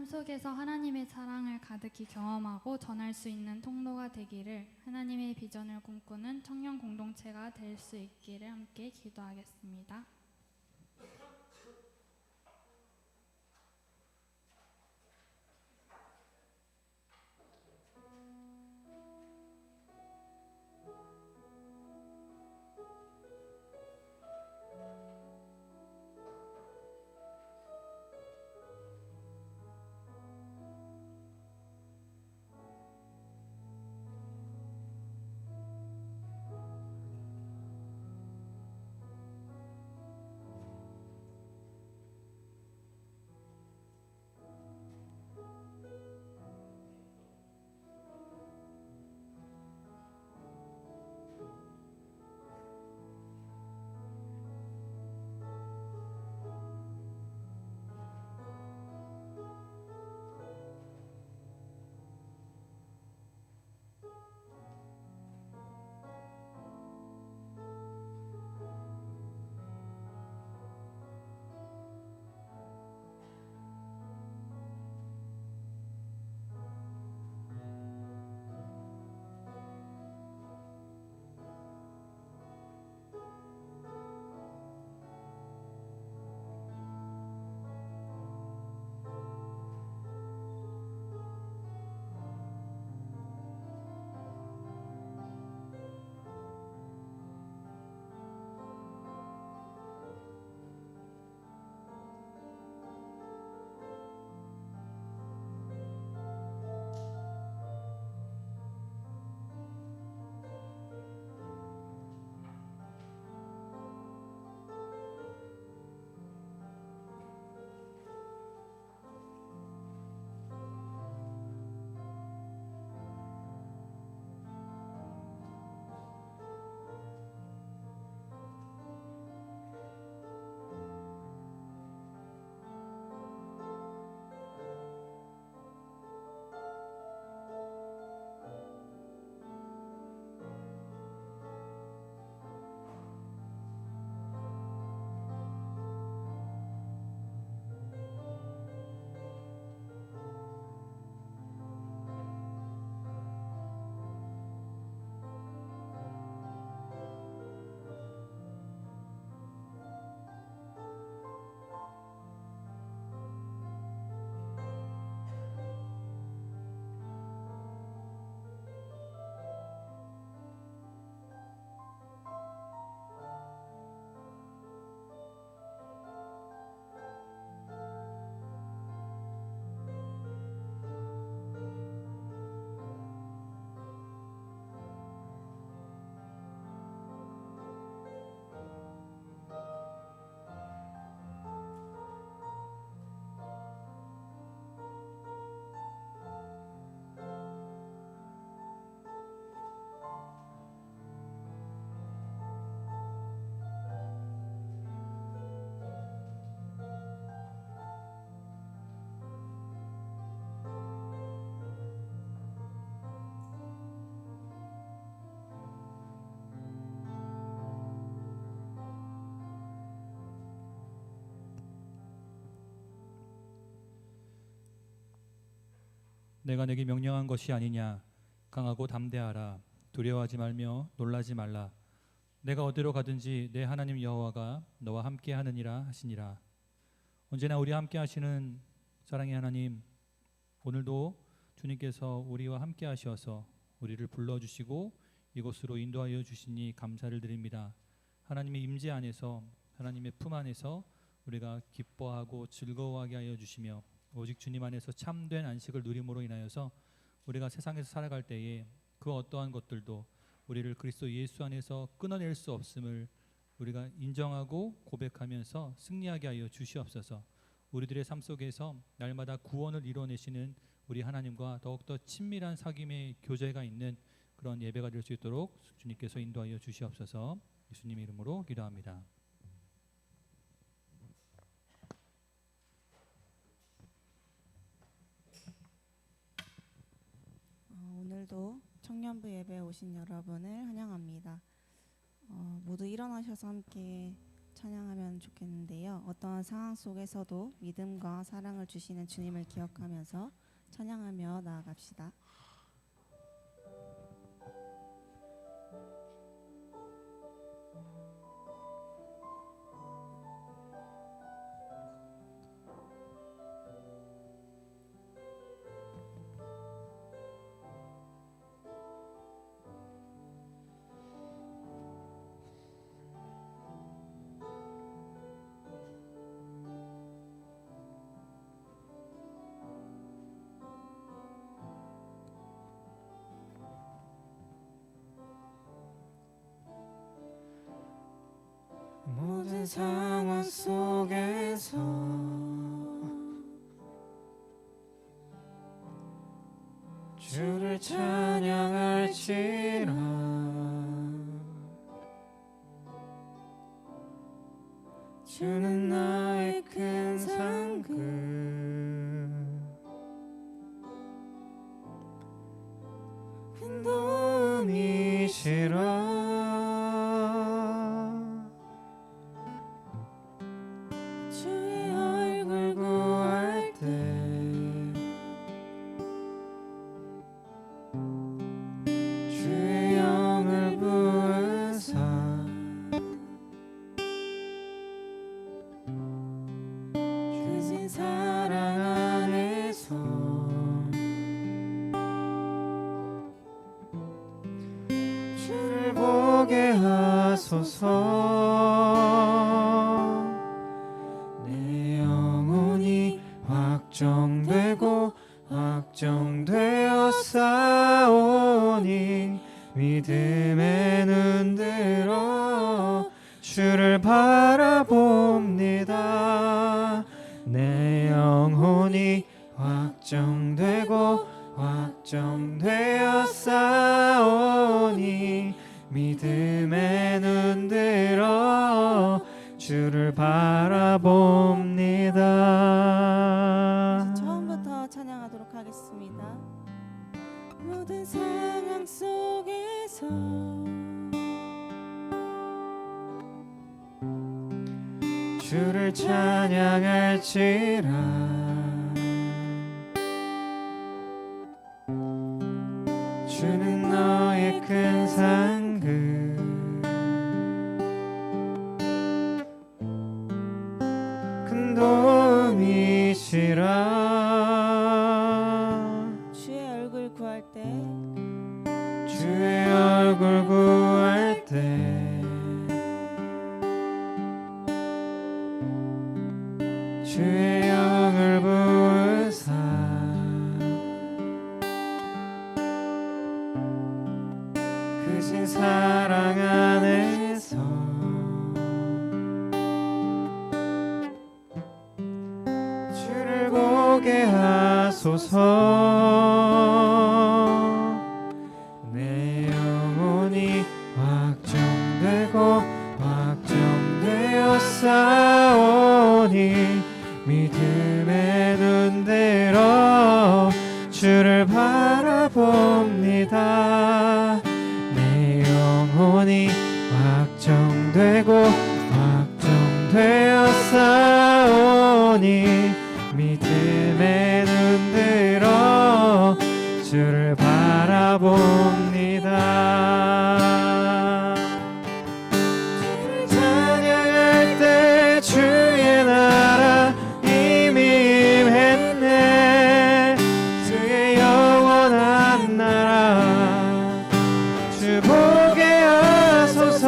속에서 하나님의 사랑을 가득히 경험하고 전할 수 있는 통로가 되기를, 하나님의 비전을 꿈꾸는 청년 공동체가 될 수 있기를 함께 기도하겠습니다. 내가 내게 명령한 것이 아니냐. 강하고 담대하라. 두려워하지 말며 놀라지 말라. 내가 어디로 가든지 내 하나님 여호와가 너와 함께 하느니라 하시니라. 언제나 우리 함께 하시는 사랑의 하나님, 오늘도 주님께서 우리와 함께 하셔서 우리를 불러주시고 이곳으로 인도하여 주시니 감사를 드립니다. 하나님의 임재 안에서, 하나님의 품 안에서 우리가 기뻐하고 즐거워하게 하여 주시며, 오직 주님 안에서 참된 안식을 누림으로 인하여서 우리가 세상에서 살아갈 때에 그 어떠한 것들도 우리를 그리스도 예수 안에서 끊어낼 수 없음을 우리가 인정하고 고백하면서 승리하게 하여 주시옵소서. 우리들의 삶 속에서 날마다 구원을 이루어내시는 우리 하나님과 더욱더 친밀한 사귐의 교제가 있는 그런 예배가 될 수 있도록 주님께서 인도하여 주시옵소서. 예수님 이름으로 기도합니다. 오늘도 청년부 예배에 오신 여러분을 환영합니다. 모두 일어나셔서 함께 찬양하면 좋겠는데요. 어떠한 상황 속에서도 믿음과 사랑을 주시는 주님을 기억하면서 찬양하며 나아갑시다. 모든 상황 속에서 주를 찬양할지라. 주는 나의 큰 상급, 큰 도움이시라. 주의 얼굴 구할 때 주의 영을 부으사 크신 사랑 안에서 주를 보게 하소서. 내 영혼이 확정되고 확정되어 싸우니 믿음의 눈 들어 주를 바라봅니다. 내 영혼이 확정되고 확정되어 싸우니 믿음의 눈 들어 주를 바라봅니다. 처음부터 찬양하도록 하겠습니다. 모든 상황 속에서 주를 찬양할지라. 주는 너의 큰 상급, 큰 도움이시라. 주의 얼굴 구할 때 주의 얼굴 구할 때 주의 영을 부으사 크신 사랑 안에서 주를 보게 하소서. 내 영혼이 확정되고 확정되어 싸우니 믿음의 눈 들어 주를 바라봅니다. 내 영혼이 확정되고 확정되어 싸우니 믿음의 눈 들어 주를 바라봅니다. 주를 찬양할 때 주의 나라 이미 임했네. 주의 영원한 나라 주 보게 하소서.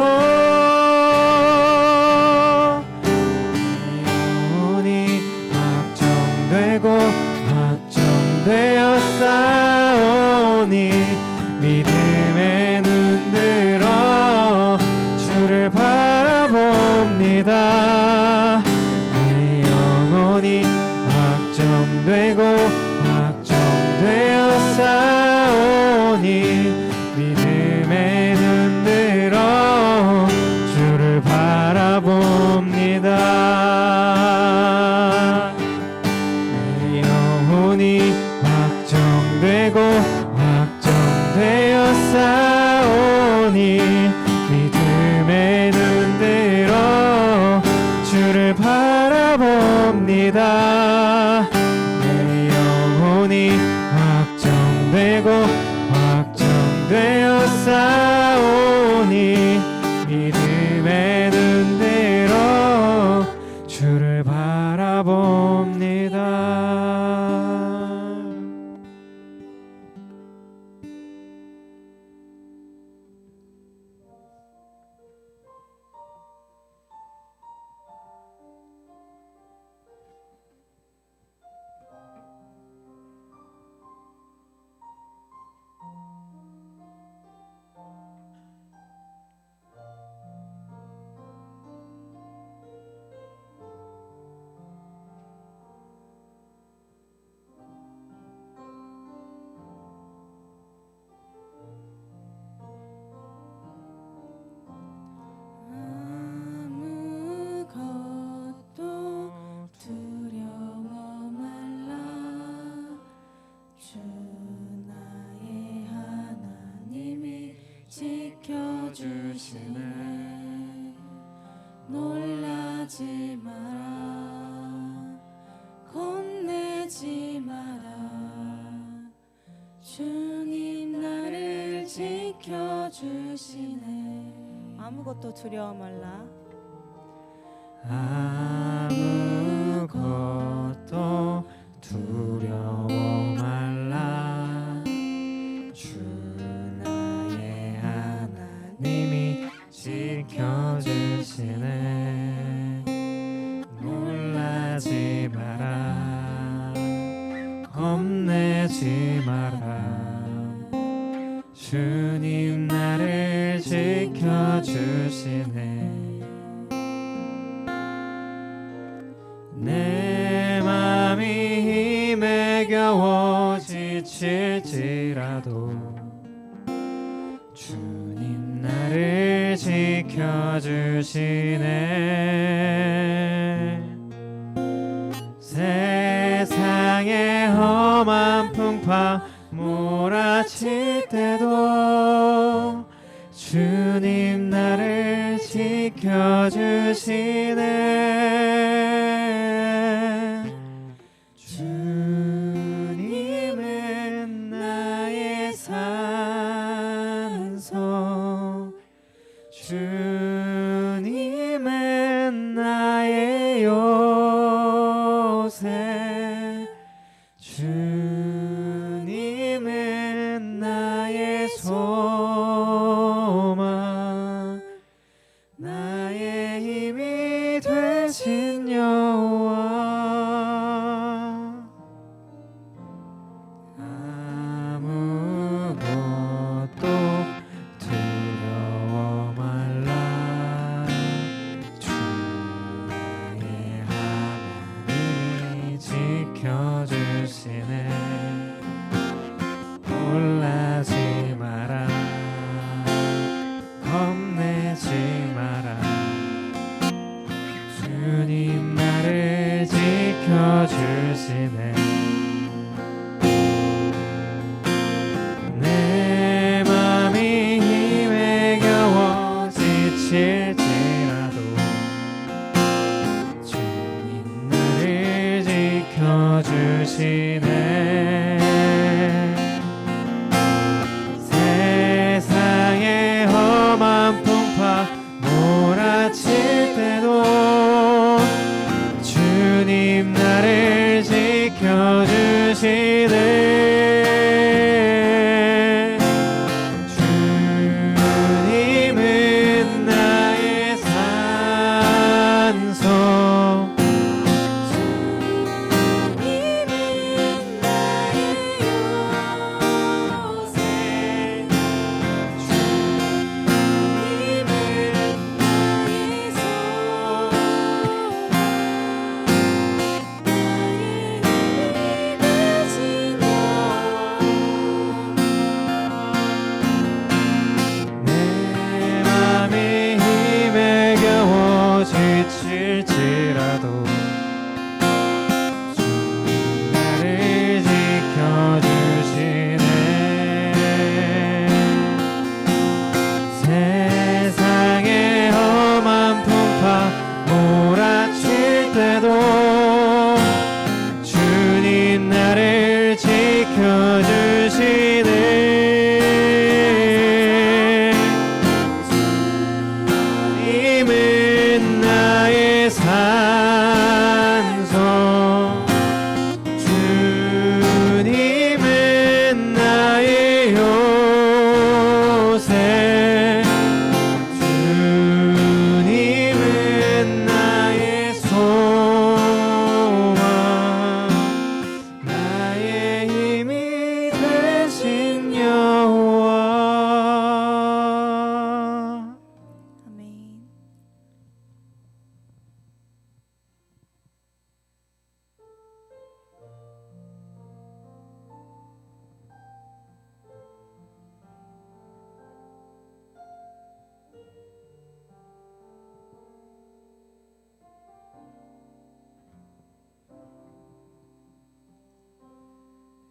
영혼이 확정되고 확정되어 싸우니 믿음의 눈 들어 주를 바라봅니다. 내 영혼이 확정되고 확정되어 싸우니 믿음의 눈 들어 주를 바라봅니다. 내 영혼이 확정되고 확정되어 싸우니 믿음의 눈 들어 지켜주시네. 놀라지 마라, 겁내지 마라. 주님 나를 지켜주시네. 아무것도 두려워 말라. 아무것도 두려워 말라. 주 나의 하나님이 지켜주시네. 놀라지 마라, 겁내지 마라. 주님 나를 지켜주시네. 내 맘이 힘에 겨워 지칠지라도 주님 나를 지켜주시네. 세상의 험한 풍파 몰아칠 때도 주님 나를 지켜주시네. 주님은 나의 산소, 주님은 나의 요새, 주님은 나의 소망, 나의 힘이 되신 여호와. 아무것도 두려워 말라. 주 나의 하나님이 지켜주시네. 놀라지 마라, 겁내지 마라. 주님 나를 지켜주시네. 내 맘이 힘에 겨워 지칠지라도 주님 나를 지켜주시네. 세상의 험한 풍파 몰아칠 때도 주님 나를 지켜주시네. 주님은 나의 산소, 주님은 나의 요새, 주님은 나의 소망, 나의 힘이 되신 여호와. 내 맘이 힘에 겨워 지칠지라도 주님 나를 지켜주시네. 세상의 험한 풍파 몰아칠 때도 주님 나를 지켜주시네. 주님은 나의 산소, 주님은 나의 요새, 주님은 나의 소망, 나의 힘이 되신 여호와. 아멘.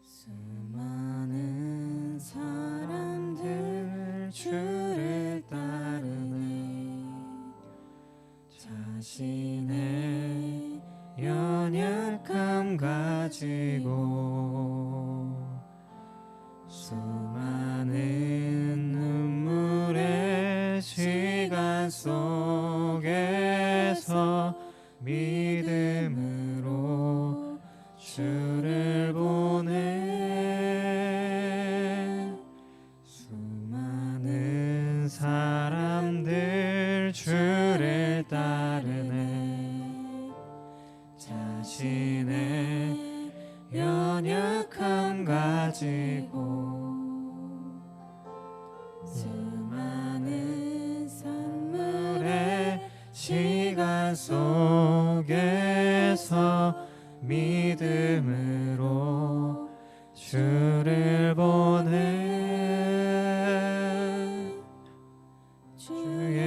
수많은 사람들 주를 따라 자신의 연약함 가지고 수많은 눈물의 시간 속에서 믿음으로 주를 보내 수많은 사람들 주를 따르네 자신의 연약함 가지고 수많은 선물의 시간 속에서 믿음으로 주를 보내 주의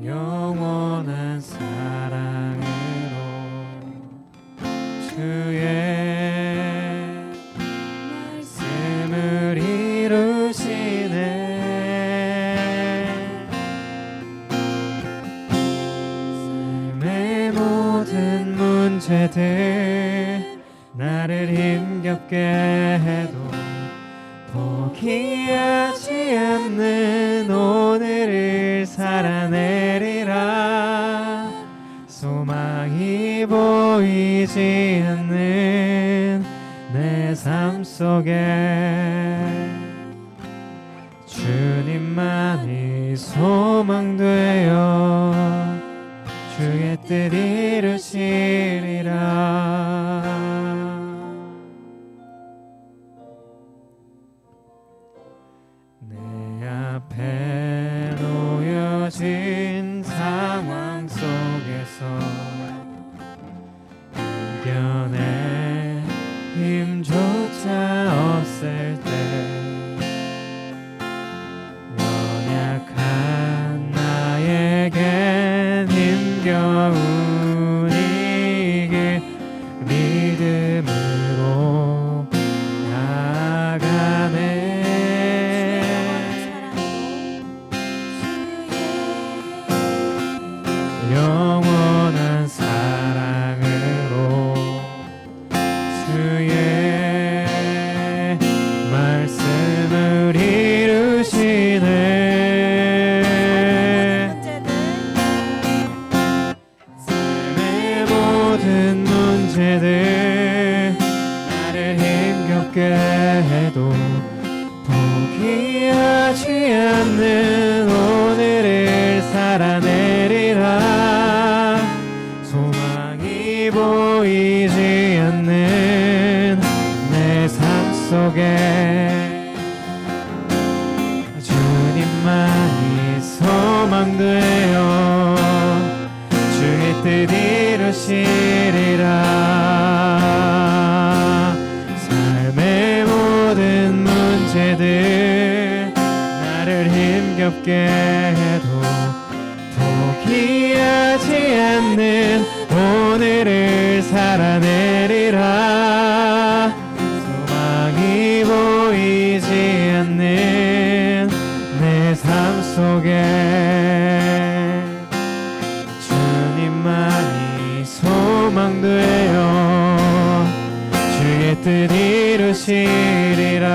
영원한 사랑으로 주의 말씀을 이루시네 삶의 모든 문제들 나를 힘겹게 해도 포기하지 않는 오늘을 살아내리라 소망이 보이지 않는 내 삶 속에 주님만이 소망되어 주의 뜻 이루시리라 내 앞에 놓여진 상황 속에서 이겨낼 힘조차 없을 때 연약한 나에겐 힘겨운 이 길 믿음으로 나아가네 영원한 사랑으로 주의 말씀을 이루시네 삶의 모든 문제들 나를 힘겹게 해도 포기하지 않는 오늘을 살아내리라 소망이 보이지 않는 내 삶 속에 주님만이 소망되어 주의 뜻 이루시리라 삶의 모든 문제들 나를 힘겹게 해도 포기하지 않는 오늘을 살아내리라 소망이 보이지 않는 내 삶 속에 주님만이 소망되어 주의 뜻 이루시리라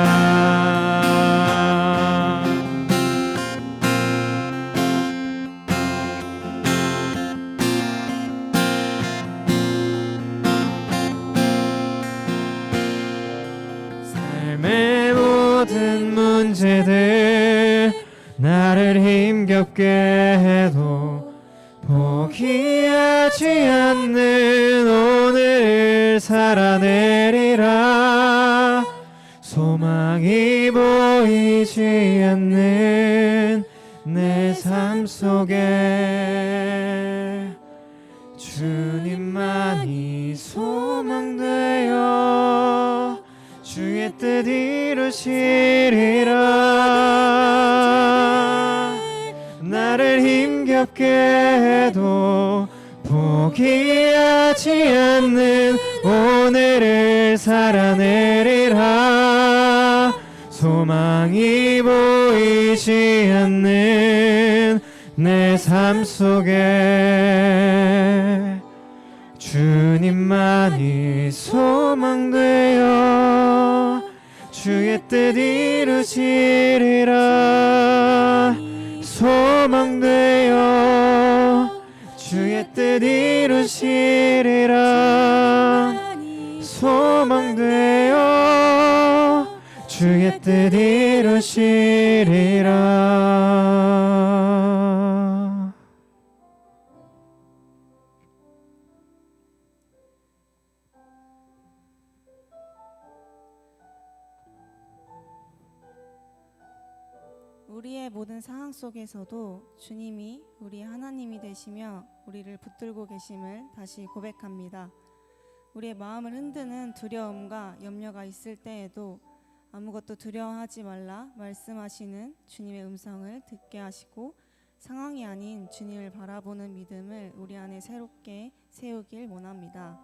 삶의 모든 문제들 나를 힘겹게 해도 포기하지 않는 오늘을 살아내리라 소망이 보이지 않는 내 삶 속에 주님만이 소망되어 주의 뜻 이루시리라 나를 힘겹게 해도 포기하지 않는 오늘을 살아내리라 소망이 보이지 않는 내 삶 속에 주님만이 소망되어 주의 뜻 이루시리라. 소망되어 주의 뜻 이루시리라. 소망되어 주의 뜻 이루시리라. 우리의 모든 상황 속에서도 주님이 우리의 하나님이 되시며 우리를 붙들고 계심을 다시 고백합니다. 우리의 마음을 흔드는 두려움과 염려가 있을 때에도 아무것도 두려워하지 말라 말씀하시는 주님의 음성을 듣게 하시고 상황이 아닌 주님을 바라보는 믿음을 우리 안에 새롭게 세우길 원합니다.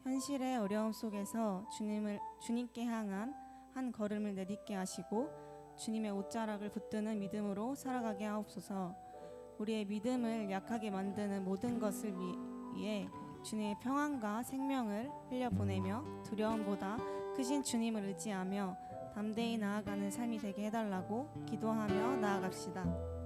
현실의 어려움 속에서 주님께 향한 한 걸음을 내딛게 하시고 주님의 옷자락을 붙드는 믿음으로 살아가게 하옵소서. 우리의 믿음을 약하게 만드는 모든 것을 위해 주님의 평안과 생명을 흘려보내며 두려움보다 크신 주님을 의지하며 담대히 나아가는 삶이 되게 해달라고 기도하며 나아갑시다.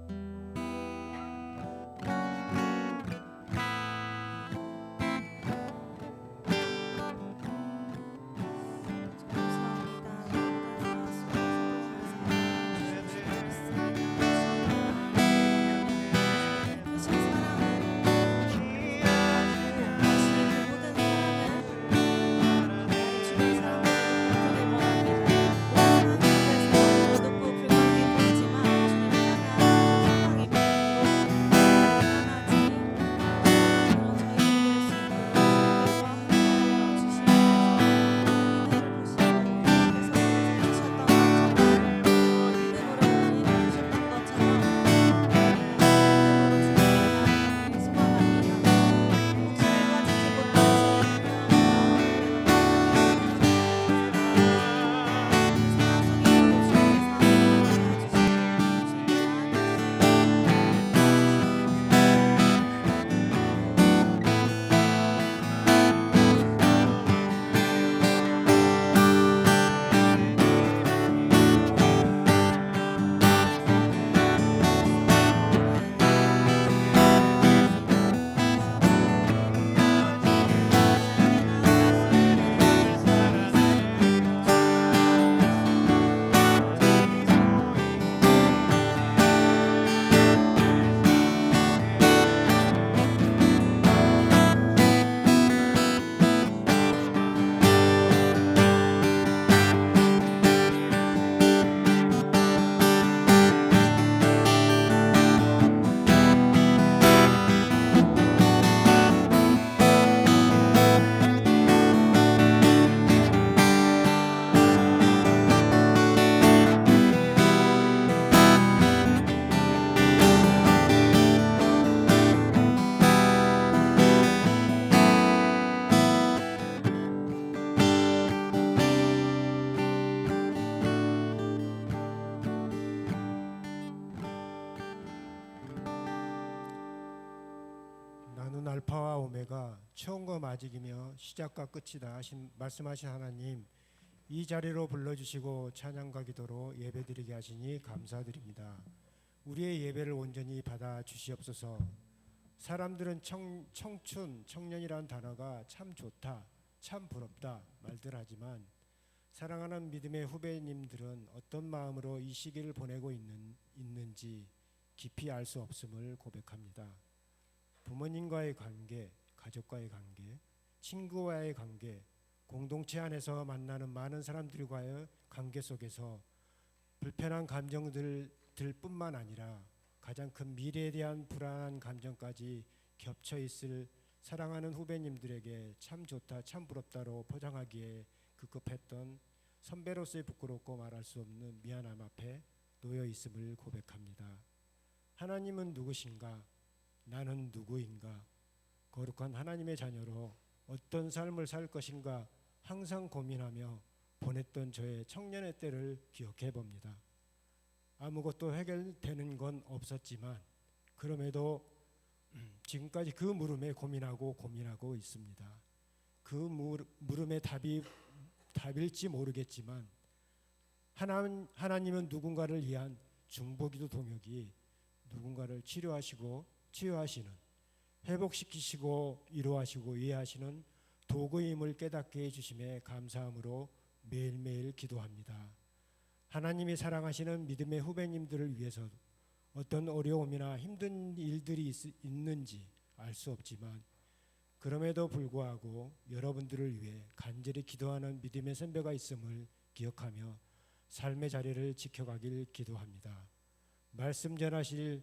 나는 알파와 오메가 처음과 마지기며 시작과 끝이다 하신 말씀하신 하나님, 이 자리로 불러주시고 찬양과 기도로 예배드리게 하시니 감사드립니다. 우리의 예배를 온전히 받아 주시옵소서. 사람들은 청춘, 청년이라는 단어가 참 좋다, 참 부럽다 말들 하지만 사랑하는 믿음의 후배님들은 어떤 마음으로 이 시기를 보내고 있는지 깊이 알 수 없음을 고백합니다. 부모님과의 관계, 가족과의 관계, 친구와의 관계, 공동체 안에서 만나는 많은 사람들과의 관계 속에서 불편한 감정들 뿐만 아니라 가장 큰 미래에 대한 불안한 감정까지 겹쳐 있을 사랑하는 후배님들에게 참 좋다, 참 부럽다로 포장하기에 급급했던 선배로서의 부끄럽고 말할 수 없는 미안함 앞에 놓여 있음을 고백합니다. 하나님은 누구신가? 나는 누구인가? 거룩한 하나님의 자녀로 어떤 삶을 살 것인가 항상 고민하며 보냈던 저의 청년의 때를 기억해 봅니다. 아무것도 해결되는 건 없었지만 그럼에도 지금까지 그 물음에 고민하고 있습니다. 그 물음의 답일지 모르겠지만 하나님은 누군가를 위한 중보기도 동역이 누군가를 치유하시는 회복시키시고 위로하시고 이해하시는 도구임을 깨닫게 해주심에 감사함으로 매일매일 기도합니다. 하나님이 사랑하시는 믿음의 후배님들을 위해서 어떤 어려움이나 힘든 일들이 있는지 알 수 없지만 그럼에도 불구하고 여러분들을 위해 간절히 기도하는 믿음의 선배가 있음을 기억하며 삶의 자리를 지켜가길 기도합니다. 말씀 전하실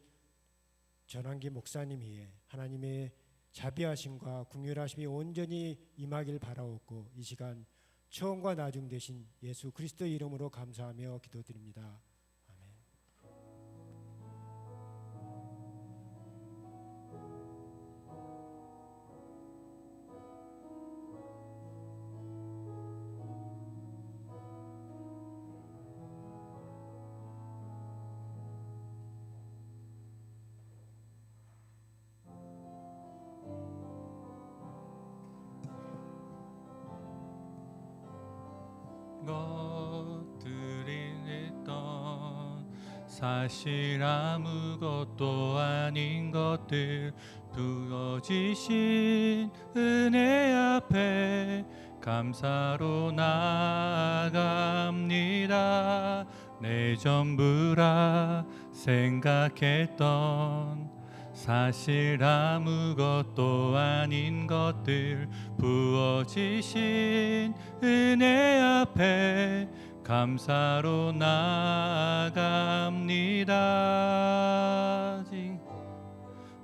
전환기 목사님 위에 하나님의 자비하심과 긍휼하심이 온전히 임하길 바라옵고 이 시간 처음과 나중 되신 예수 그리스도의 이름으로 감사하며 기도드립니다. 것들이 있던 사실 아무것도 아닌 것들 부어지신 은혜 앞에 감사로 나아갑니다. 내 전부라 생각했던 사실 아무것도 아닌 것들 부어지신 은혜 앞에 감사로 나아갑니다.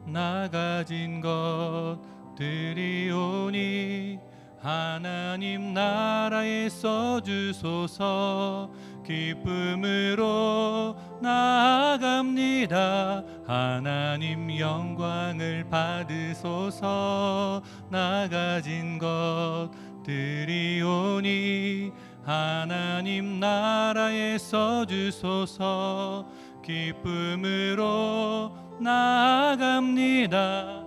나 가진 것들이 오니 하나님 나라에 써주소서. 기쁨으로 나아갑니다. 하나님 영광을 받으소서. 나 가진 것들이 오니 하나님 나라에 써주소서. 기쁨으로 나아갑니다.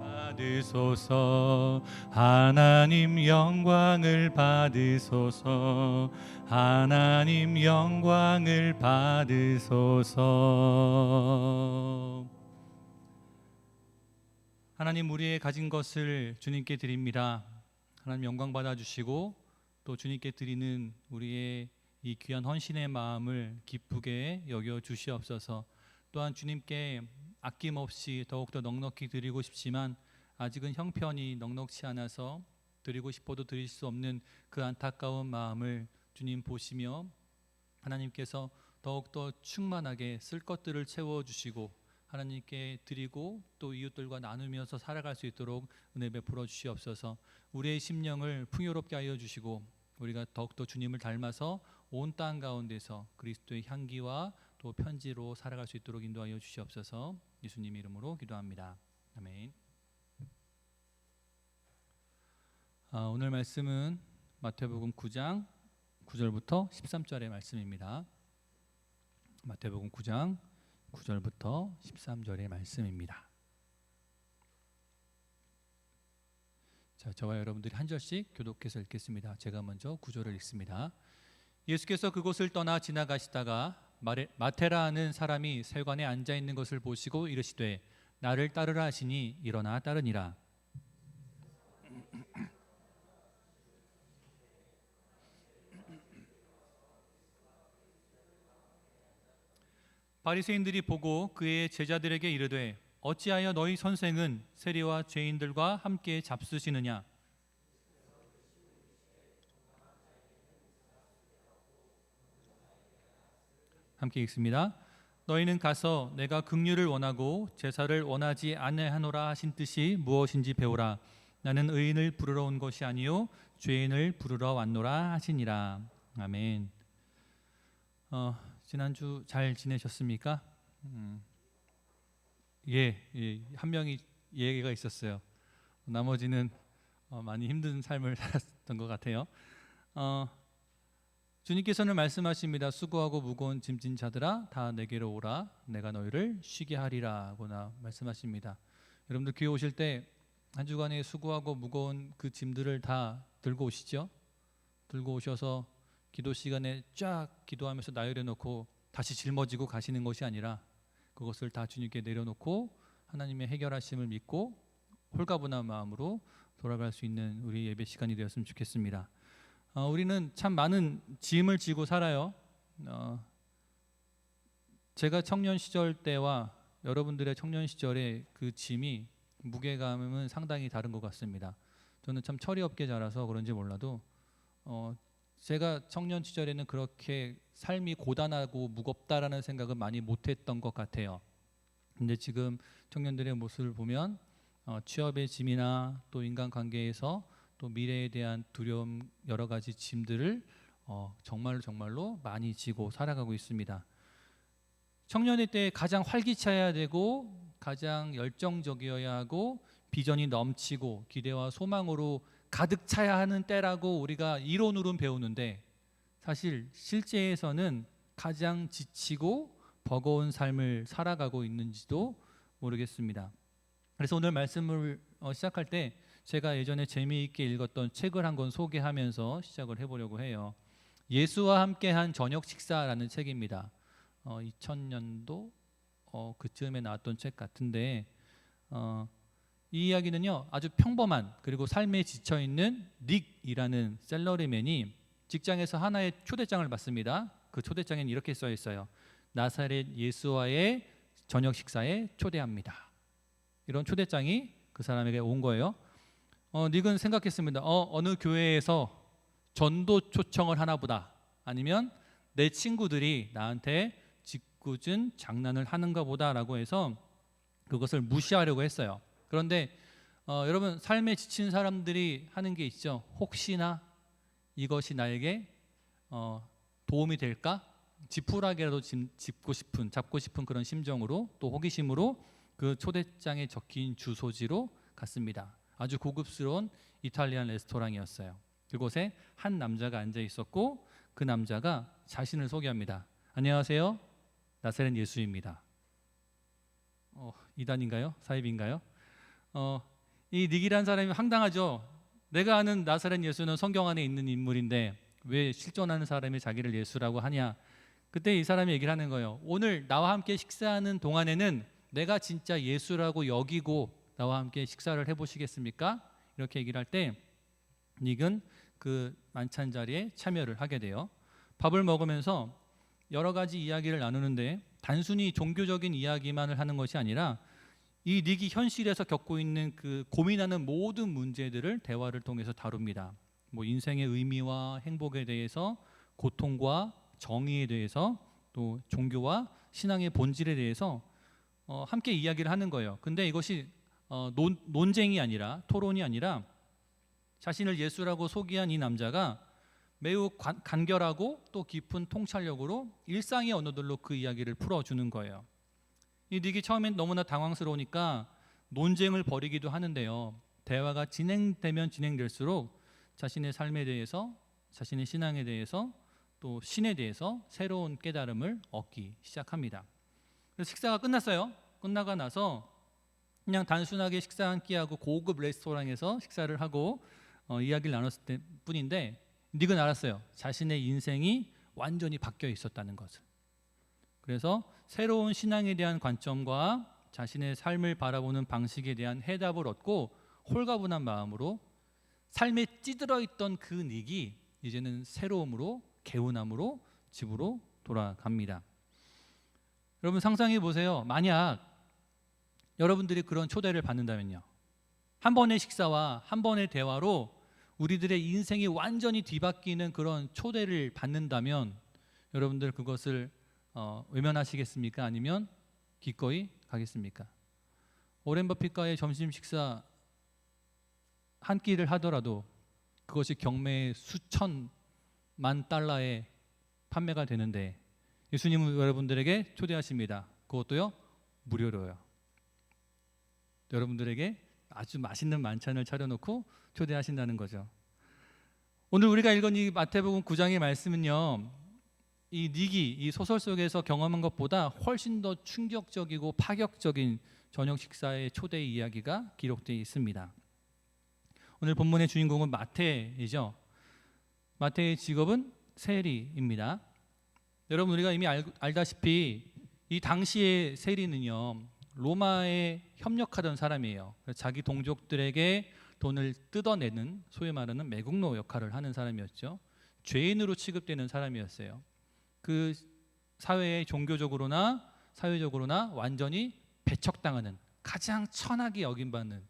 받으소서. 하나님 영광을 받으소서. 하나님 영광을 받으소서. 하나님, 우리의 가진 것을 주님께 드립니다. 하나님 영광 받아주시고 또 주님께 드리는 우리의 이 귀한 헌신의 마음을 기쁘게 여겨 주시옵소서. 또한 주님께 아낌없이 더욱더 넉넉히 드리고 싶지만 아직은 형편이 넉넉치 않아서 드리고 싶어도 드릴 수 없는 그 안타까운 마음을 주님 보시며 하나님께서 더욱더 충만하게 쓸 것들을 채워주시고 하나님께 드리고 또 이웃들과 나누면서 살아갈 수 있도록 은혜 베풀어 주시옵소서. 우리의 심령을 풍요롭게 하여 주시고 우리가 더욱더 주님을 닮아서 온 땅 가운데서 그리스도의 향기와 또 편지로 살아갈 수 있도록 인도하여 주시옵소서. 예수님 이름으로 기도합니다. 아멘. 오늘 말씀은 마태복음 9장 9절부터 13절의 말씀입니다. 마태복음 9장 9절부터 13절의 말씀입니다. 자, 저와 여러분들이 한 절씩 교독해서 읽겠습니다. 제가 먼저 9절을 읽습니다. 예수께서 그곳을 떠나 지나가시다가 마테라 하는 사람이 세관에 앉아 있는 것을 보시고 이르시되 나를 따르라 하시니 일어나 따르니라. 바리새인들이 보고 그의 제자들에게 이르되 어찌하여 너희 선생은 세리와 죄인들과 함께 잡수시느냐. 함께 읽습니다. 너희는 가서 내가 긍휼을 원하고 제사를 원하지 아니하노라 하신 뜻이 무엇인지 배우라. 나는 의인을 부르러 온 것이 아니요 죄인을 부르러 왔노라 하시니라. 아멘. 지난주 잘 지내셨습니까? 한 명이 예가 있었어요. 나머지는 많이 힘든 삶을 살았던 것 같아요. 주님께서는 말씀하십니다. 수고하고 무거운 짐진 자들아 다 내게로 오라 내가 너희를 쉬게 하리라 하고나 말씀하십니다. 여러분들 교회 오실 때 한 주간에 수고하고 무거운 그 짐들을 다 들고 오시죠? 들고 오셔서 기도 시간에 쫙 기도하면서 나열해 놓고 다시 짊어지고 가시는 것이 아니라 그것을 다 주님께 내려놓고 하나님의 해결하심을 믿고 홀가분한 마음으로 돌아갈 수 있는 우리 예배 시간이 되었으면 좋겠습니다. 우리는 참 많은 짐을 지고 살아요. 제가 청년 시절 때와 여러분들의 청년 시절의 그 짐이 무게감은 상당히 다른 것 같습니다. 저는 참 철이 없게 자라서 그런지 몰라도 제가 청년 시절에는 그렇게 삶이 고단하고 무겁다라는 생각은 많이 못했던 것 같아요. 근데 지금 청년들의 모습을 보면 취업의 짐이나 또 인간관계에서 또 미래에 대한 두려움 여러 가지 짐들을 정말로 많이 지고 살아가고 있습니다. 청년의 때 가장 활기차야 되고 가장 열정적이어야 하고 비전이 넘치고 기대와 소망으로 가득 차야 하는 때라고 우리가 이론으로는 배우는데 사실 실제에서는 가장 지치고 버거운 삶을 살아가고 있는지도 모르겠습니다. 그래서 오늘 말씀을 시작할 때 제가 예전에 재미있게 읽었던 책을 한 권 소개하면서 시작을 해보려고 해요. 예수와 함께한 저녁 식사라는 책입니다. 2000년도 그쯤에 나왔던 책 같은데 이 이야기는요 아주 평범한 그리고 삶에 지쳐있는 닉이라는 샐러리맨이 직장에서 하나의 초대장을 받습니다. 그 초대장에는 이렇게 써 있어요. 나사렛 예수와의 저녁 식사에 초대합니다. 이런 초대장이 그 사람에게 온 거예요. 닉은 생각했습니다. 어느 교회에서 전도 초청을 하나 보다. 아니면 내 친구들이 나한테 짓궂은 장난을 하는가 보다라고 해서 그것을 무시하려고 했어요. 그런데 여러분 삶에 지친 사람들이 하는 게 있죠. 혹시나 이것이 나에게 도움이 될까? 지푸라기라도 잡고 싶은 그런 심정으로 또 호기심으로 그 초대장에 적힌 주소지로 갔습니다. 아주 고급스러운 이탈리안 레스토랑이었어요. 그곳에 한 남자가 앉아 있었고 그 남자가 자신을 소개합니다. 안녕하세요. 나사렛 예수입니다. 이단인가요? 사입인가요? 이 닉이라는 사람이 황당하죠. 내가 아는 나사렛 예수는 성경 안에 있는 인물인데 왜 실존하는 사람이 자기를 예수라고 하냐. 그때 이 사람이 얘기를 하는 거예요. 오늘 나와 함께 식사하는 동안에는 내가 진짜 예수라고 여기고 나와 함께 식사를 해보시겠습니까? 이렇게 얘기를 할 때 닉은 그 만찬 자리에 참여를 하게 돼요. 밥을 먹으면서 여러 가지 이야기를 나누는데 단순히 종교적인 이야기만을 하는 것이 아니라 이 닉이 현실에서 겪고 있는 그 고민하는 모든 문제들을 대화를 통해서 다룹니다. 뭐 인생의 의미와 행복에 대해서, 고통과 정의에 대해서, 또 종교와 신앙의 본질에 대해서 함께 이야기를 하는 거예요. 근데 이것이 논쟁이 아니라 토론이 아니라 자신을 예수라고 소개한 이 남자가 매우 간결하고 또 깊은 통찰력으로 일상의 언어들로 그 이야기를 풀어주는 거예요. 이 닉이 처음엔 너무나 당황스러우니까 논쟁을 벌이기도 하는데요. 대화가 진행되면 진행될수록 자신의 삶에 대해서, 자신의 신앙에 대해서, 또 신에 대해서 새로운 깨달음을 얻기 시작합니다. 그래서 식사가 끝났어요. 끝나고 나서 그냥 단순하게 식사 한 끼하고 고급 레스토랑에서 식사를 하고 이야기를 나눴을 뿐인데 닉은 알았어요. 자신의 인생이 완전히 바뀌어 있었다는 것을. 그래서 새로운 신앙에 대한 관점과 자신의 삶을 바라보는 방식에 대한 해답을 얻고 홀가분한 마음으로 삶에 찌들어 있던 그 닉이 이제는 새로움으로 개운함으로 집으로 돌아갑니다. 여러분 상상해 보세요. 만약 여러분들이 그런 초대를 받는다면요. 한 번의 식사와 한 번의 대화로 우리들의 인생이 완전히 뒤바뀌는 그런 초대를 받는다면 여러분들 그것을 외면하시겠습니까? 아니면 기꺼이 가겠습니까? 오렌 버핏과의 점심 식사 한 끼를 하더라도 그것이 경매의 수천만 달러에 판매가 되는데 예수님은 여러분들에게 초대하십니다. 그것도요 무료로요. 여러분들에게 아주 맛있는 만찬을 차려놓고 초대하신다는 거죠. 오늘 우리가 읽은 이 마태복음 9장의 말씀은요, 이 니기, 이 소설 속에서 경험한 것보다 훨씬 더 충격적이고 파격적인 저녁 식사의 초대 이야기가 기록되어 있습니다. 오늘 본문의 주인공은 마태이죠. 마태의 직업은 세리입니다. 여러분, 우리가 이미 알다시피 이 당시의 세리는요, 로마에 협력하던 사람이에요. 자기 동족들에게 돈을 뜯어내는, 소위 말하는 매국노 역할을 하는 사람이었죠. 죄인으로 취급되는 사람이었어요. 그 사회에 종교적으로나 사회적으로나 완전히 배척당하는, 가장 천하게 여김받는,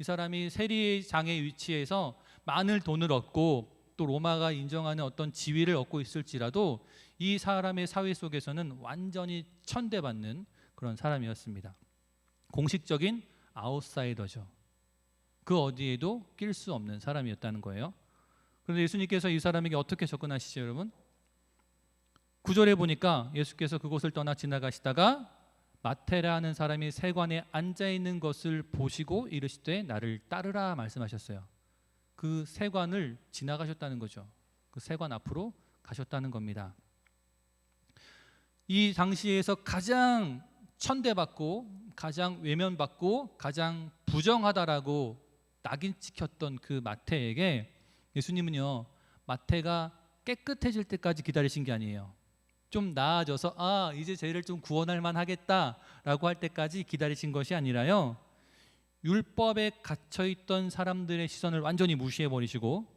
이 사람이 세리장의 위치에서 많은 돈을 얻고 또 로마가 인정하는 어떤 지위를 얻고 있을지라도 이 사람의 사회 속에서는 완전히 천대받는 그런 사람이었습니다. 공식적인 아웃사이더죠. 그 어디에도 낄 수 없는 사람이었다는 거예요. 그런데 예수님께서 이 사람에게 어떻게 접근하시죠, 여러분? 9절에 보니까 예수께서 그곳을 떠나 지나가시다가 마테라는 사람이 세관에 앉아 있는 것을 보시고 이르시되 나를 따르라 말씀하셨어요. 그 세관을 지나가셨다는 거죠. 그 세관 앞으로 가셨다는 겁니다. 이 당시에서 가장 천대받고 가장 외면받고 가장 부정하다라고 낙인 찍혔던 그 마태에게 예수님은요, 마태가 깨끗해질 때까지 기다리신 게 아니에요. 좀 나아져서 이제 쟤를 좀 구원할 만하겠다라고 할 때까지 기다리신 것이 아니라요, 율법에 갇혀있던 사람들의 시선을 완전히 무시해버리시고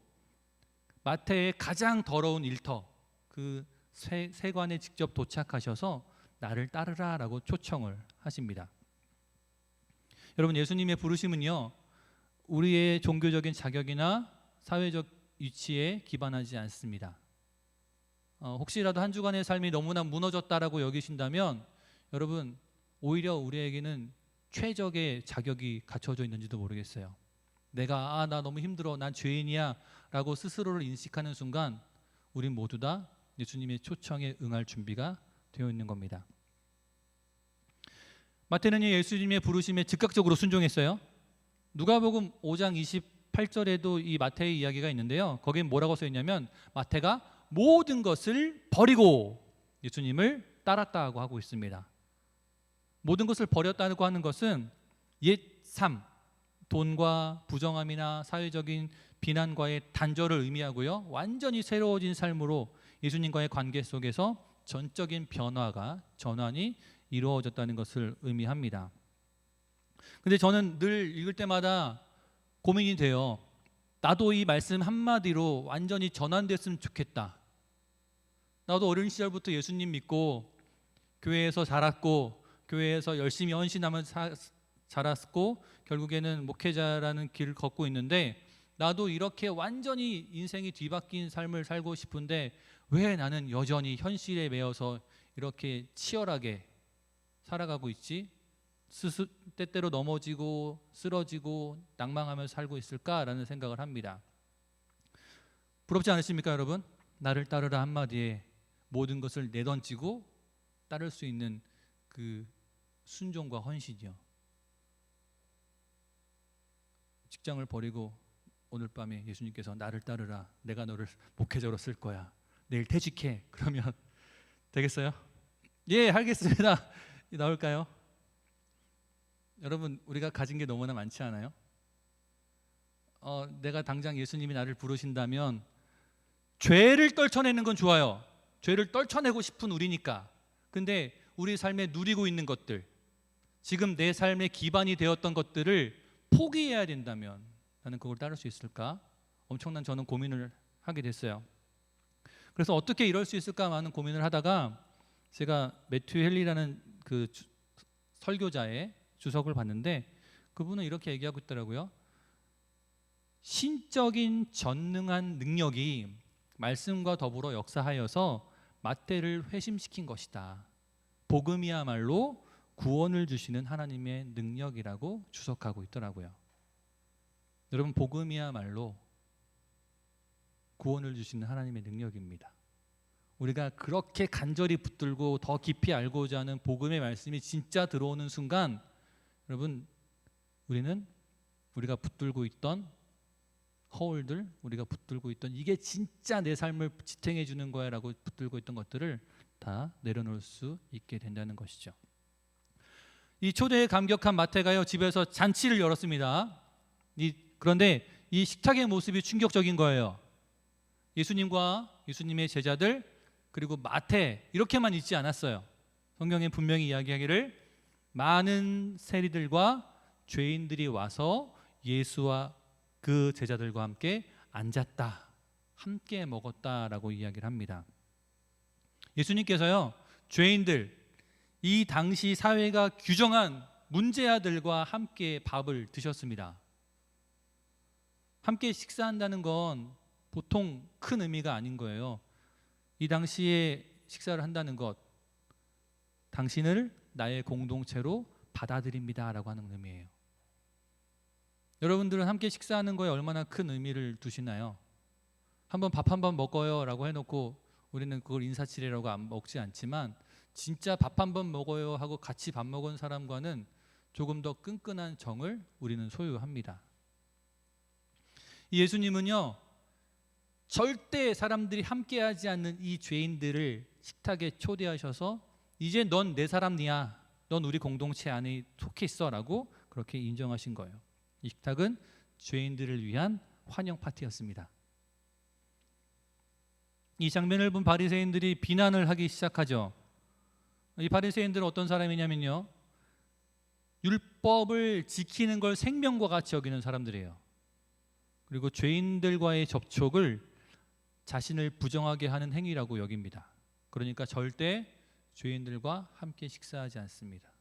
마태의 가장 더러운 일터, 그 세관에 직접 도착하셔서 나를 따르라 라고 초청을 하십니다. 여러분, 예수님의 부르심은요, 우리의 종교적인 자격이나 사회적 위치에 기반하지 않습니다. 혹시라도 한 주간의 삶이 너무나 무너졌다라고 여기신다면 여러분, 오히려 우리에게는 최적의 자격이 갖춰져 있는지도 모르겠어요. 내가 나 너무 힘들어, 난 죄인이야 라고 스스로를 인식하는 순간 우린 모두 다 예수님의 초청에 응할 준비가 되어 있는 겁니다. 마태는 예수님의 부르심에 즉각적으로 순종했어요. 누가복음 5장 28절에도 이 마태의 이야기가 있는데요, 거기에 뭐라고 써 있냐면 마태가 모든 것을 버리고 예수님을 따랐다고 하고 있습니다. 모든 것을 버렸다고 하는 것은 옛 삶, 돈과 부정함이나 사회적인 비난과의 단절을 의미하고요, 완전히 새로워진 삶으로 예수님과의 관계 속에서 전적인 변화가, 전환이 이루어졌다는 것을 의미합니다. 근데 저는 늘 읽을 때마다 고민이 돼요. 나도 이 말씀 한마디로 완전히 전환됐으면 좋겠다. 나도 어린 시절부터 예수님 믿고 교회에서 자랐고 교회에서 열심히 헌신하면서 자랐고 결국에는 목회자라는 길을 걷고 있는데, 나도 이렇게 완전히 인생이 뒤바뀐 삶을 살고 싶은데 왜 나는 여전히 현실에 매여서 이렇게 치열하게 살아가고 있지? 때때로 넘어지고 쓰러지고 낭망하면서 살고 있을까라는 생각을 합니다. 부럽지 않으십니까, 여러분? 나를 따르라 한마디에 모든 것을 내던지고 따를 수 있는 그 순종과 헌신이요. 직장을 버리고 오늘 밤에 예수님께서 나를 따르라, 내가 너를 목회자로 쓸 거야, 내일 퇴직해, 그러면 되겠어요? 예, 하겠습니다. 나올까요? 여러분, 우리가 가진 게 너무나 많지 않아요? 내가 당장 예수님이 나를 부르신다면 죄를 떨쳐내는 건 좋아요. 죄를 떨쳐내고 싶은 우리니까. 근데 우리 삶에 누리고 있는 것들, 지금 내 삶의 기반이 되었던 것들을 포기해야 된다면 나는 그걸 따를 수 있을까? 엄청난 저는 고민을 하게 됐어요. 그래서 어떻게 이럴 수 있을까 하는 고민을 하다가 제가 매튜 헨리라는 그 설교자의 주석을 봤는데, 그분은 이렇게 얘기하고 있더라고요. 신적인 전능한 능력이 말씀과 더불어 역사하여서 마태를 회심시킨 것이다. 복음이야말로 구원을 주시는 하나님의 능력이라고 주석하고 있더라고요. 여러분, 복음이야말로 구원을 주시는 하나님의 능력입니다. 우리가 그렇게 간절히 붙들고 더 깊이 알고자 하는 복음의 말씀이 진짜 들어오는 순간, 여러분, 우리가 붙들고 있던 허울들, 우리가 붙들고 있던 이게 진짜 내 삶을 지탱해 주는 거야라고 붙들고 있던 것들을 다 내려놓을 수 있게 된다는 것이죠. 이 초대에 감격한 마태가요, 집에서 잔치를 열었습니다. 그런데 이 식탁의 모습이 충격적인 거예요. 예수님과 예수님의 제자들 그리고 마태 이렇게만 있지 않았어요. 성경에 분명히 이야기하기를 많은 세리들과 죄인들이 와서 예수와 그 제자들과 함께 앉았다, 함께 먹었다라고 이야기를 합니다. 예수님께서요, 죄인들, 이 당시 사회가 규정한 문제아들과 함께 밥을 드셨습니다. 함께 식사한다는 건 보통 큰 의미가 아닌 거예요. 이 당시에 식사를 한다는 것, 당신을 나의 공동체로 받아들입니다라고 하는 의미예요. 여러분들은 함께 식사하는 거에 얼마나 큰 의미를 두시나요? 한번 밥 한 번 먹어요 라고 해놓고 우리는 그걸 인사치레라고 먹지 않지만, 진짜 밥 한 번 먹어요 하고 같이 밥 먹은 사람과는 조금 더 끈끈한 정을 우리는 소유합니다. 예수님은요, 절대 사람들이 함께하지 않는 이 죄인들을 식탁에 초대하셔서 이제 넌 내 사람이야, 넌 우리 공동체 안에 속해 있어 라고 그렇게 인정하신 거예요. 이 식탁은 죄인들을 위한 환영 파티였습니다. 이 장면을 본 바리새인들이 비난을 하기 시작하죠. 이 바리새인들은 어떤 사람이냐면요, 율법을 지키는 걸 생명과 같이 여기는 사람들이에요. 그리고 죄인들과의 접촉을 자신을 부정하게 하는 행위라고 여깁니다. 그러니까 절대 죄인들과 함께 식사하지 않습니다.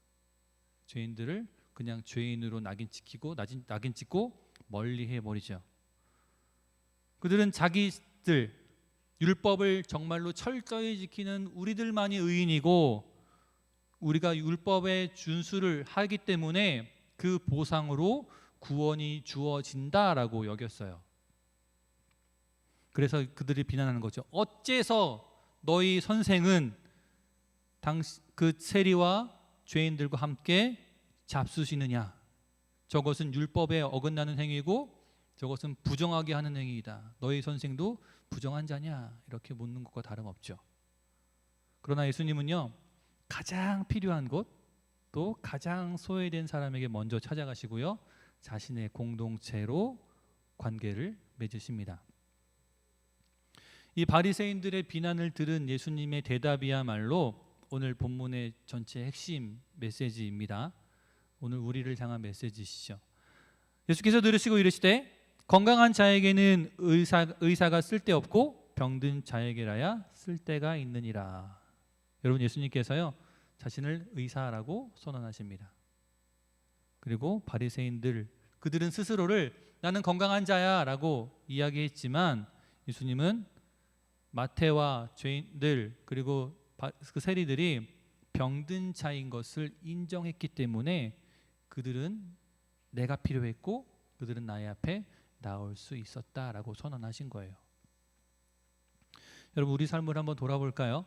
죄인들을 그냥 죄인으로 낙인 찍고 멀리 해버리죠. 그들은 자기들, 율법을 정말로 철저히 지키는 우리들만이 의인이고 우리가 율법의 준수를 하기 때문에 그 보상으로 구원이 주어진다라고 여겼어요. 그래서 그들이 비난하는 거죠. 어째서 너희 선생은 그 세리와 죄인들과 함께 잡수시느냐? 저것은 율법에 어긋나는 행위고 저것은 부정하게 하는 행위이다. 너희 선생도 부정한 자냐? 이렇게 묻는 것과 다름없죠. 그러나 예수님은요, 가장 필요한 곳, 또 가장 소외된 사람에게 먼저 찾아가시고요, 자신의 공동체로 관계를 맺으십니다. 이 바리새인들의 비난을 들은 예수님의 대답이야말로 오늘 본문의 전체 핵심 메시지입니다. 오늘 우리를 향한 메시지시죠. 예수께서 들으시고 이르시되 건강한 자에게는 의사가 쓸데없고 병든 자에게라야 쓸데가 있느니라. 여러분, 예수님께서요, 자신을 의사라고 선언하십니다. 그리고 바리새인들, 그들은 스스로를 나는 건강한 자야 라고 이야기했지만 예수님은 마태와 죄인들 그리고 그 세리들이 병든 자인 것을 인정했기 때문에 그들은 내가 필요했고 그들은 나의 앞에 나올 수 있었다라고 선언하신 거예요. 여러분, 우리 삶을 한번 돌아볼까요?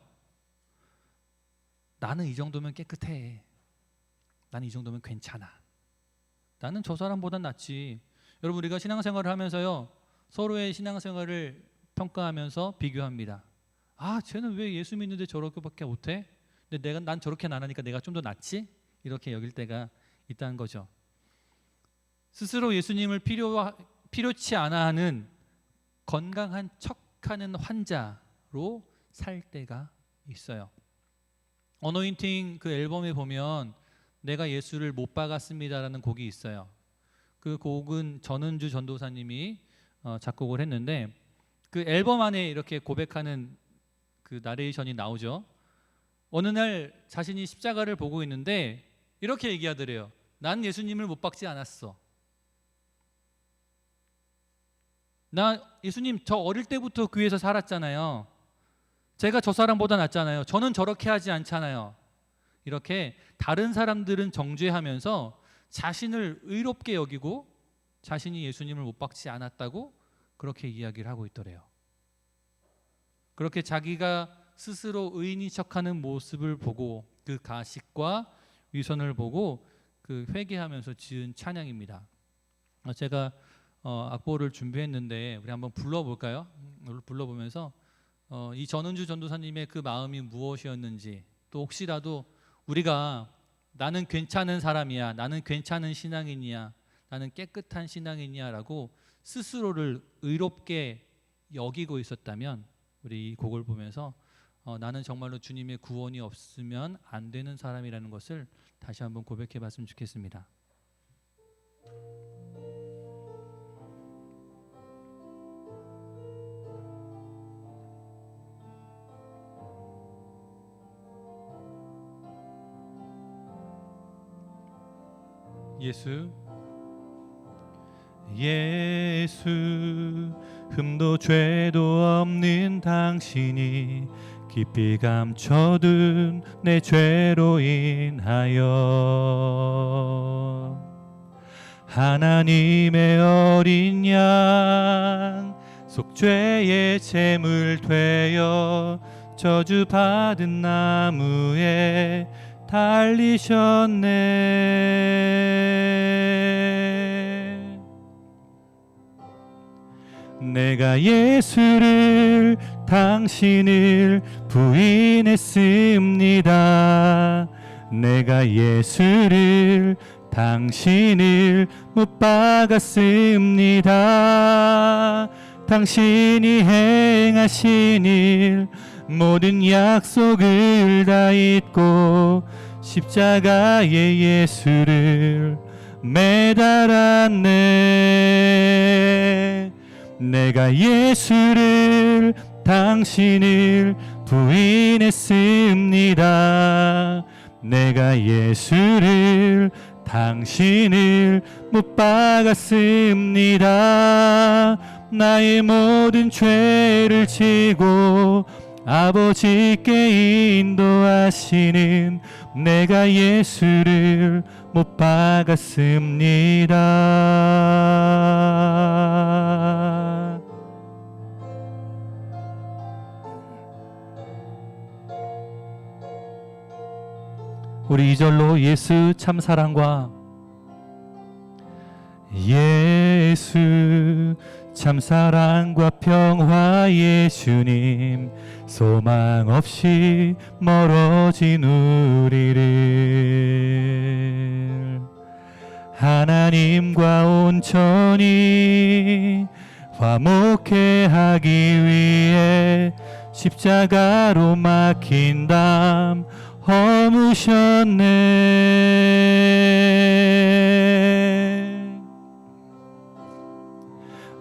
나는 이 정도면 깨끗해. 나는 이 정도면 괜찮아. 나는 저 사람보단 낫지. 여러분, 우리가 신앙생활을 하면서요, 서로의 신앙생활을 평가하면서 비교합니다. 아, 쟤는 왜 예수 믿는데 저렇게밖에 못해? 근데 난 저렇게 안 하니까 내가 좀 더 낫지? 이렇게 여길 때가 있다는 거죠. 스스로 예수님을 필요치 않아 하는 건강한 척하는 환자로 살 때가 있어요. 어노인팅 그 앨범에 보면 내가 예수를 못 박았습니다라는 곡이 있어요. 그 곡은 전은주 전도사님이 작곡을 했는데 그 앨범 안에 이렇게 고백하는 그 나레이션이 나오죠. 어느 날 자신이 십자가를 보고 있는데 이렇게 얘기하더래요. 난 예수님을 못 박지 않았어. 나 예수님 저 어릴 때부터 교회에서 살았잖아요. 제가 저 사람보다 낫잖아요. 저는 저렇게 하지 않잖아요. 이렇게 다른 사람들은 정죄하면서 자신을 의롭게 여기고 자신이 예수님을 못 박지 않았다고 그렇게 이야기를 하고 있더래요. 그렇게 자기가 스스로 의인인 척하는 모습을 보고 그 가식과 위선을 보고 그 회개하면서 지은 찬양입니다. 제가 악보를 준비했는데 우리 한번 불러볼까요? 불러보면서 이 전은주 전도사님의 그 마음이 무엇이었는지, 또 혹시라도 우리가 나는 괜찮은 사람이야, 나는 괜찮은 신앙인이야, 나는 깨끗한 신앙인이야라고 스스로를 의롭게 여기고 있었다면 우리 이 곡을 보면서 나는 정말로 주님의 구원이 없으면 안 되는 사람이라는 것을 다시 한번 고백해 봤으면 좋겠습니다. 예수, 예수, 흠도 죄도 없는 당신이 깊이 감춰둔 내 죄로 인하여 하나님의 어린 양 속죄의 제물 되어 저주받은 나무에 달리셨네. 내가 예수를 당신을 부인했습니다. 내가 예수를 당신을 못 박았습니다. 당신이 행하신 일 모든 약속을 다 잊고 십자가에 예수를 매달았네. 내가 예수를 당신을 부인했습니다. 내가 예수를 당신을 못 박았습니다. 나의 모든 죄를 지고 아버지께 인도하시는 내가 예수를 못 박았습니다. 우리 2절로 예수 참사랑과 예수 참사랑과 평화의 주님 소망 없이 멀어진 우리를 하나님과 온전히 화목해 하기 위해 십자가로 막힌 담 허무셨네.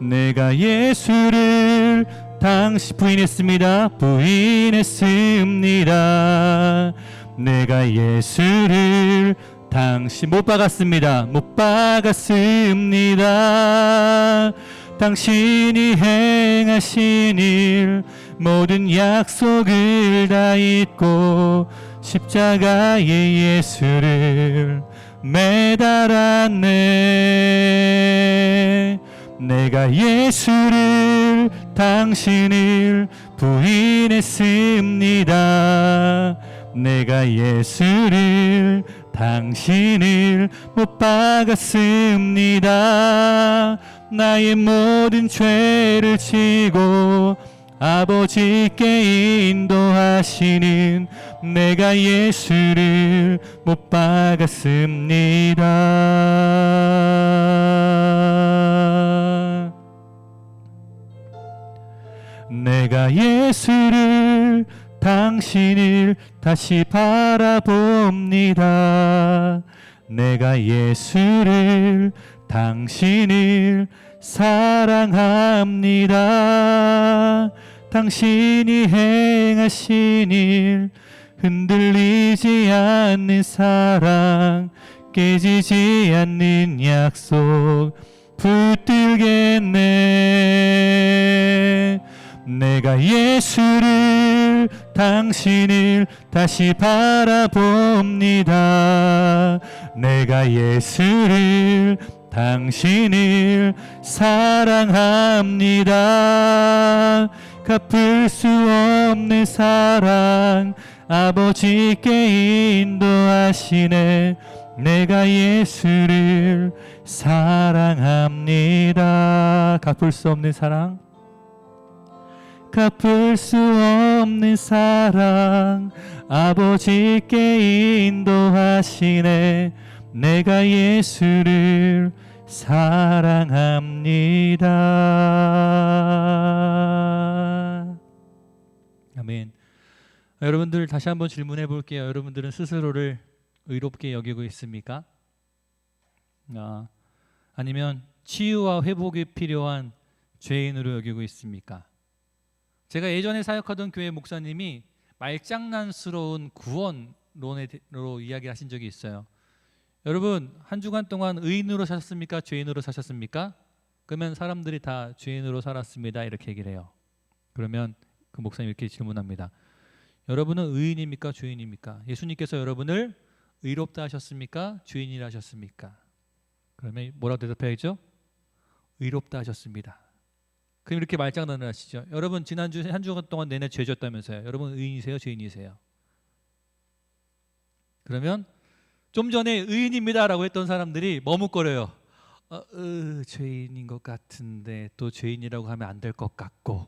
내가 예수를 당신 부인했습니다. 부인했습니다. 내가 예수를 당신 못 박았습니다. 못 박았습니다. 당신이 행하신 일 모든 약속을 다 잊고 십자가에 예수를 매달았네. 내가 예수를 당신을 부인했습니다. 내가 예수를 당신을 못 박았습니다. 나의 모든 죄를 지고 아버지께 인도하시는 내가 예수를 못 박았습니다. 내가 예수를 당신을 다시 바라봅니다. 내가 예수를 당신을 사랑합니다. 당신이 행하신 일 흔들리지 않는 사랑 깨지지 않는 약속 붙들겠네. 내가 예수를 당신을 다시 바라봅니다. 내가 예수를 당신을 사랑합니다. 갚을 수 없는 사랑 아버지께 인도하시네 내가 예수를 사랑합니다. 갚을 수 없는 사랑, 갚을 수 없는 사랑, 아버지께 인도하시네. 내가 예수를 사랑합니다. 아멘. 여러분들 다시 한번 질문해 볼게요. 여러분들은 스스로를 의롭게 여기고 있습니까? 아니면 치유와 회복이 필요한 죄인으로 여기고 있습니까? 제가 예전에 사역하던 교회 목사님이 말장난스러운 구원론으로 이야기하신 적이 있어요. 여러분, 한 주간 동안 의인으로 사셨습니까? 죄인으로 사셨습니까? 그러면 사람들이 다 죄인으로 살았습니다, 이렇게 얘기를 해요. 그러면 그 목사님 이렇게 질문합니다. 여러분은 의인입니까? 죄인입니까? 예수님께서 여러분을 의롭다 하셨습니까? 죄인이라 하셨습니까? 그러면 뭐라고 대답해야죠? 의롭다 하셨습니다. 그럼 이렇게 말장난을 하시죠. 여러분, 지난주 한 주간 동안 내내 죄졌다면서요. 여러분 의인이세요? 죄인이세요? 그러면 좀 전에 의인입니다 라고 했던 사람들이 머뭇거려요. 죄인인 것 같은데 또 죄인이라고 하면 안 될 것 같고,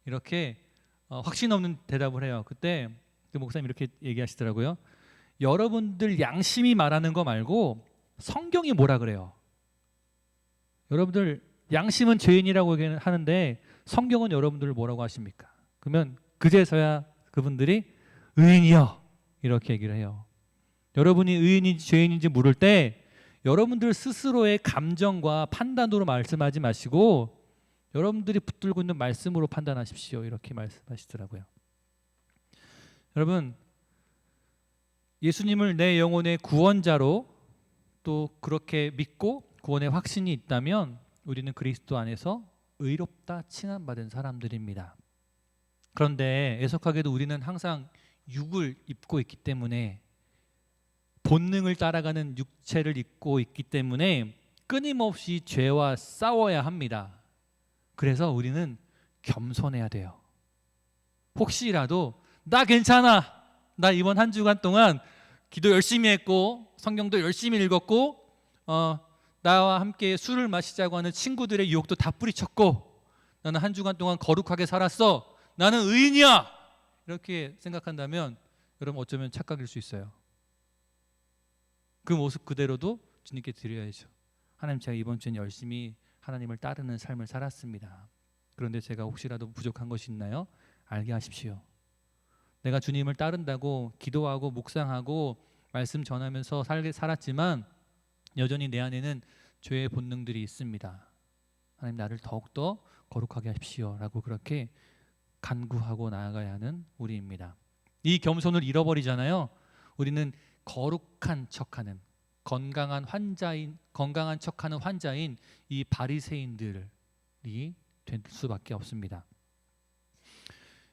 이렇게 확신 없는 대답을 해요. 그때 그 목사님 이렇게 얘기하시더라고요. 여러분들 양심이 말하는 거 말고 성경이 뭐라 그래요? 여러분들 양심은 죄인이라고 하는데 성경은 여러분들을 뭐라고 하십니까? 그러면 그제서야 그분들이 의인이요, 이렇게 얘기를 해요. 여러분이 의인인지 죄인인지 물을 때 여러분들 스스로의 감정과 판단으로 말씀하지 마시고 여러분들이 붙들고 있는 말씀으로 판단하십시오, 이렇게 말씀하시더라고요. 여러분, 예수님을 내 영혼의 구원자로 또 그렇게 믿고 구원의 확신이 있다면 우리는 그리스도 안에서 의롭다 칭함받은 사람들입니다. 그런데 애석하게도 우리는 항상 육을 입고 있기 때문에, 본능을 따라가는 육체를 입고 있기 때문에 끊임없이 죄와 싸워야 합니다. 그래서 우리는 겸손해야 돼요. 혹시라도 나 괜찮아, 나 이번 한 주간 동안 기도 열심히 했고 성경도 열심히 읽었고 나와 함께 술을 마시자고 하는 친구들의 유혹도 다 뿌리쳤고 나는 한 주간 동안 거룩하게 살았어, 나는 의인이야, 이렇게 생각한다면 여러분 어쩌면 착각일 수 있어요. 그 모습 그대로도 주님께 드려야죠. 하나님, 제가 이번 주엔 열심히 하나님을 따르는 삶을 살았습니다. 그런데 제가 혹시라도 부족한 것이 있나요? 알게 하십시오. 내가 주님을 따른다고 기도하고 묵상하고 말씀 전하면서 살았지만 여전히 내 안에는 죄의 본능들이 있습니다. 하나님, 나를 더욱더 거룩하게 하십시오 라고 그렇게 간구하고 나아가야 하는 우리입니다. 이 겸손을 잃어버리잖아요. 우리는 거룩한 척하는, 건강한 척하는 환자인 이 바리새인들이 될 수밖에 없습니다.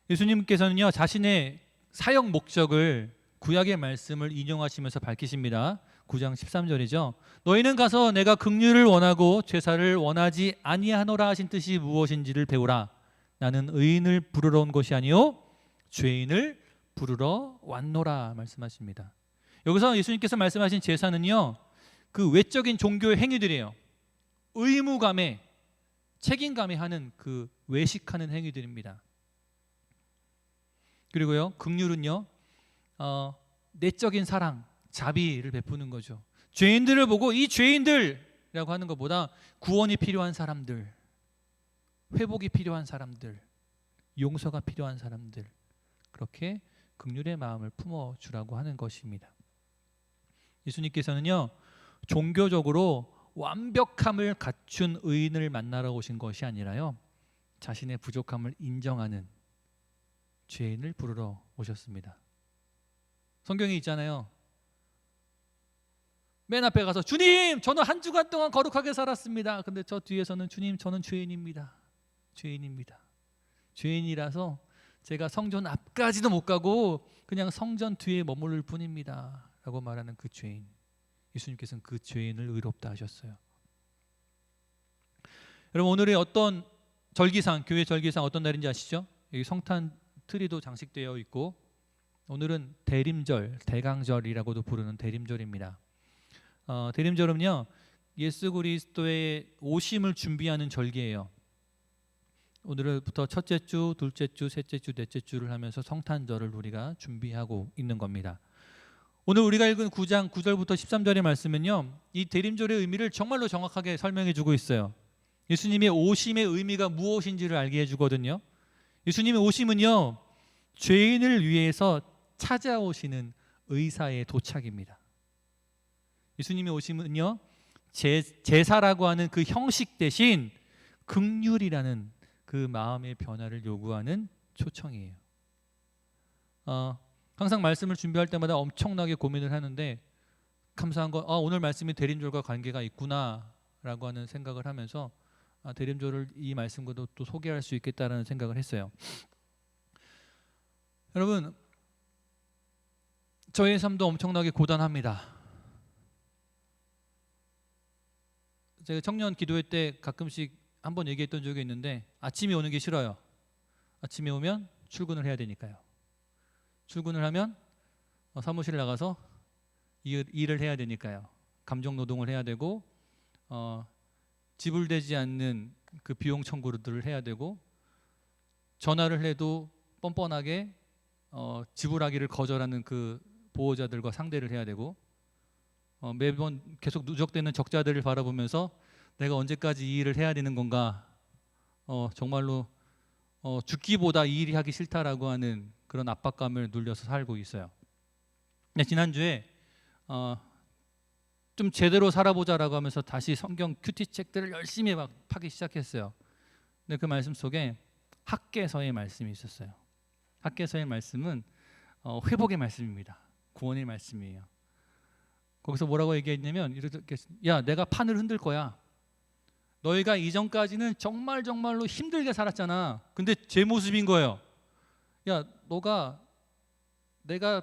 예수님께서는요, 자신의 사역 목적을 구약의 말씀을 인용하시면서 밝히십니다. 9장 13절이죠. 너희는 가서 내가 긍휼을 원하고 죄사를 원하지 아니하노라 하신 뜻이 무엇인지를 배우라. 나는 의인을 부르러 온 것이 아니요 죄인을 부르러 왔노라 말씀하십니다. 여기서 예수님께서 말씀하신 제사는요, 그 외적인 종교의 행위들이에요. 의무감에, 책임감에 하는 그 외식하는 행위들입니다. 그리고요, 긍휼은요, 내적인 사랑, 자비를 베푸는 거죠. 죄인들을 보고 이 죄인들이라고 하는 것보다 구원이 필요한 사람들, 회복이 필요한 사람들, 용서가 필요한 사람들, 그렇게 긍휼의 마음을 품어주라고 하는 것입니다. 예수님께서는요, 종교적으로 완벽함을 갖춘 의인을 만나러 오신 것이 아니라요, 자신의 부족함을 인정하는 죄인을 부르러 오셨습니다. 성경에 있잖아요. 맨 앞에 가서 주님, 저는 한 주간 동안 거룩하게 살았습니다. 근데 저 뒤에서는 주님, 저는 죄인입니다. 죄인이라서 제가 성전 앞까지도 못 가고 그냥 성전 뒤에 머무를 뿐입니다 라고 말하는 그 죄인, 예수님께서는 그 죄인을 의롭다 하셨어요. 여러분, 오늘의 어떤 절기상, 교회 절기상 어떤 날인지 아시죠? 여기 성탄 트리도 장식되어 있고 오늘은 대림절, 대강절이라고도 부르는 대림절입니다. 대림절은요 예수 그리스도의 오심을 준비하는 절기예요. 오늘부터 첫째 주, 둘째 주, 셋째 주, 넷째 주를 하면서 성탄절을 우리가 준비하고 있는 겁니다. 오늘 우리가 읽은 9장 9절부터 13절의 말씀은요 이 대림절의 의미를 정말로 정확하게 설명해 주고 있어요. 예수님의 오심의 의미가 무엇인지를 알게 해주거든요. 예수님의 오심은요 죄인을 위해서 찾아오시는 의사의 도착입니다. 예수님의 오심은요 제사라고 하는 그 형식 대신 긍휼이라는 그 마음의 변화를 요구하는 초청이에요. 항상 말씀을 준비할 때마다 엄청나게 고민을 하는데 감사한 건 오늘 말씀이 대림절과 관계가 있구나라고 하는 생각을 하면서 대림절을 이 말씀과도 또 소개할 수 있겠다라는 생각을 했어요. 여러분, 저의 삶도 엄청나게 고단합니다. 제가 청년 기도회 때 가끔씩 한번 얘기했던 적이 있는데 아침에 오는 게 싫어요. 아침에 오면 출근을 해야 되니까요. 출근을 하면 사무실 나가서 일을 해야 되니까요. 감정 노동을 해야 되고 지불되지 않는 그 비용 청구들을 해야 되고 전화를 해도 뻔뻔하게 지불하기를 거절하는 그 보호자들과 상대를 해야 되고 매번 계속 누적되는 적자들을 바라보면서 내가 언제까지 이 일을 해야 되는 건가 정말로 죽기보다 이 일이 하기 싫다라고 하는 그런 압박감을 눌려서 살고 있어요. 근데 지난주에 좀 제대로 살아보자라고 하면서 다시 성경 큐티 책들을 열심히 막 파기 시작했어요. 근데 그 말씀 속에 학개서의 말씀이 있었어요. 학개서의 말씀은 회복의 말씀입니다. 구원의 말씀이에요. 거기서 뭐라고 얘기했냐면 이렇게 야 내가 판을 흔들 거야. 너희가 이전까지는 정말로 힘들게 살았잖아. 근데 제 모습인 거예요. 야 내가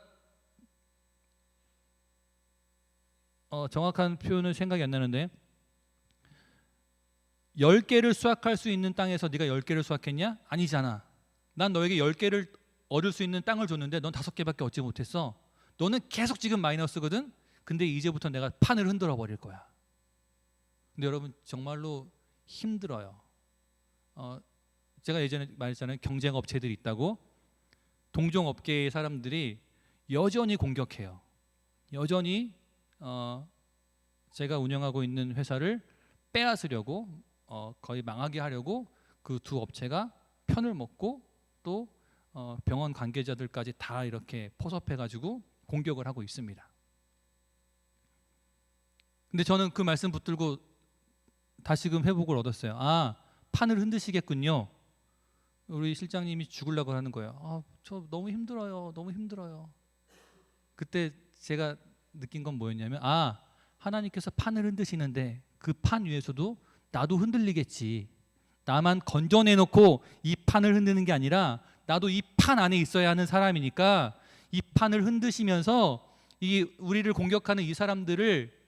정확한 표현은 생각이 안 나는데 10개를 수확할 수 있는 땅에서 네가 10개를 수확했냐? 아니잖아. 난 너에게 10개를 얻을 수 있는 땅을 줬는데 넌 5개밖에 얻지 못했어. 너는 계속 지금 마이너스거든. 근데 이제부터 내가 판을 흔들어 버릴 거야. 근데 여러분 정말로 힘들어요. 제가 예전에 말했잖아요. 경쟁 업체들이 있다고. 동종 업계의 사람들이 여전히 공격해요. 여전히 제가 운영하고 있는 회사를 빼앗으려고 거의 망하게 하려고 그 두 업체가 편을 먹고 또 병원 관계자들까지 다 이렇게 포섭해가지고 공격을 하고 있습니다. 근데 저는 그 말씀 붙들고 다시금 회복을 얻었어요. 판을 흔드시겠군요. 우리 실장님이 죽으려고 하는 거예요. 저 너무 힘들어요. 너무 힘들어요. 그때 제가 느낀 건 뭐였냐면 하나님께서 판을 흔드시는데 그 판 위에서도 나도 흔들리겠지. 나만 건져내놓고 이 판을 흔드는 게 아니라 나도 이 판 안에 있어야 하는 사람이니까 이 판을 흔드시면서 이 우리를 공격하는 이 사람들을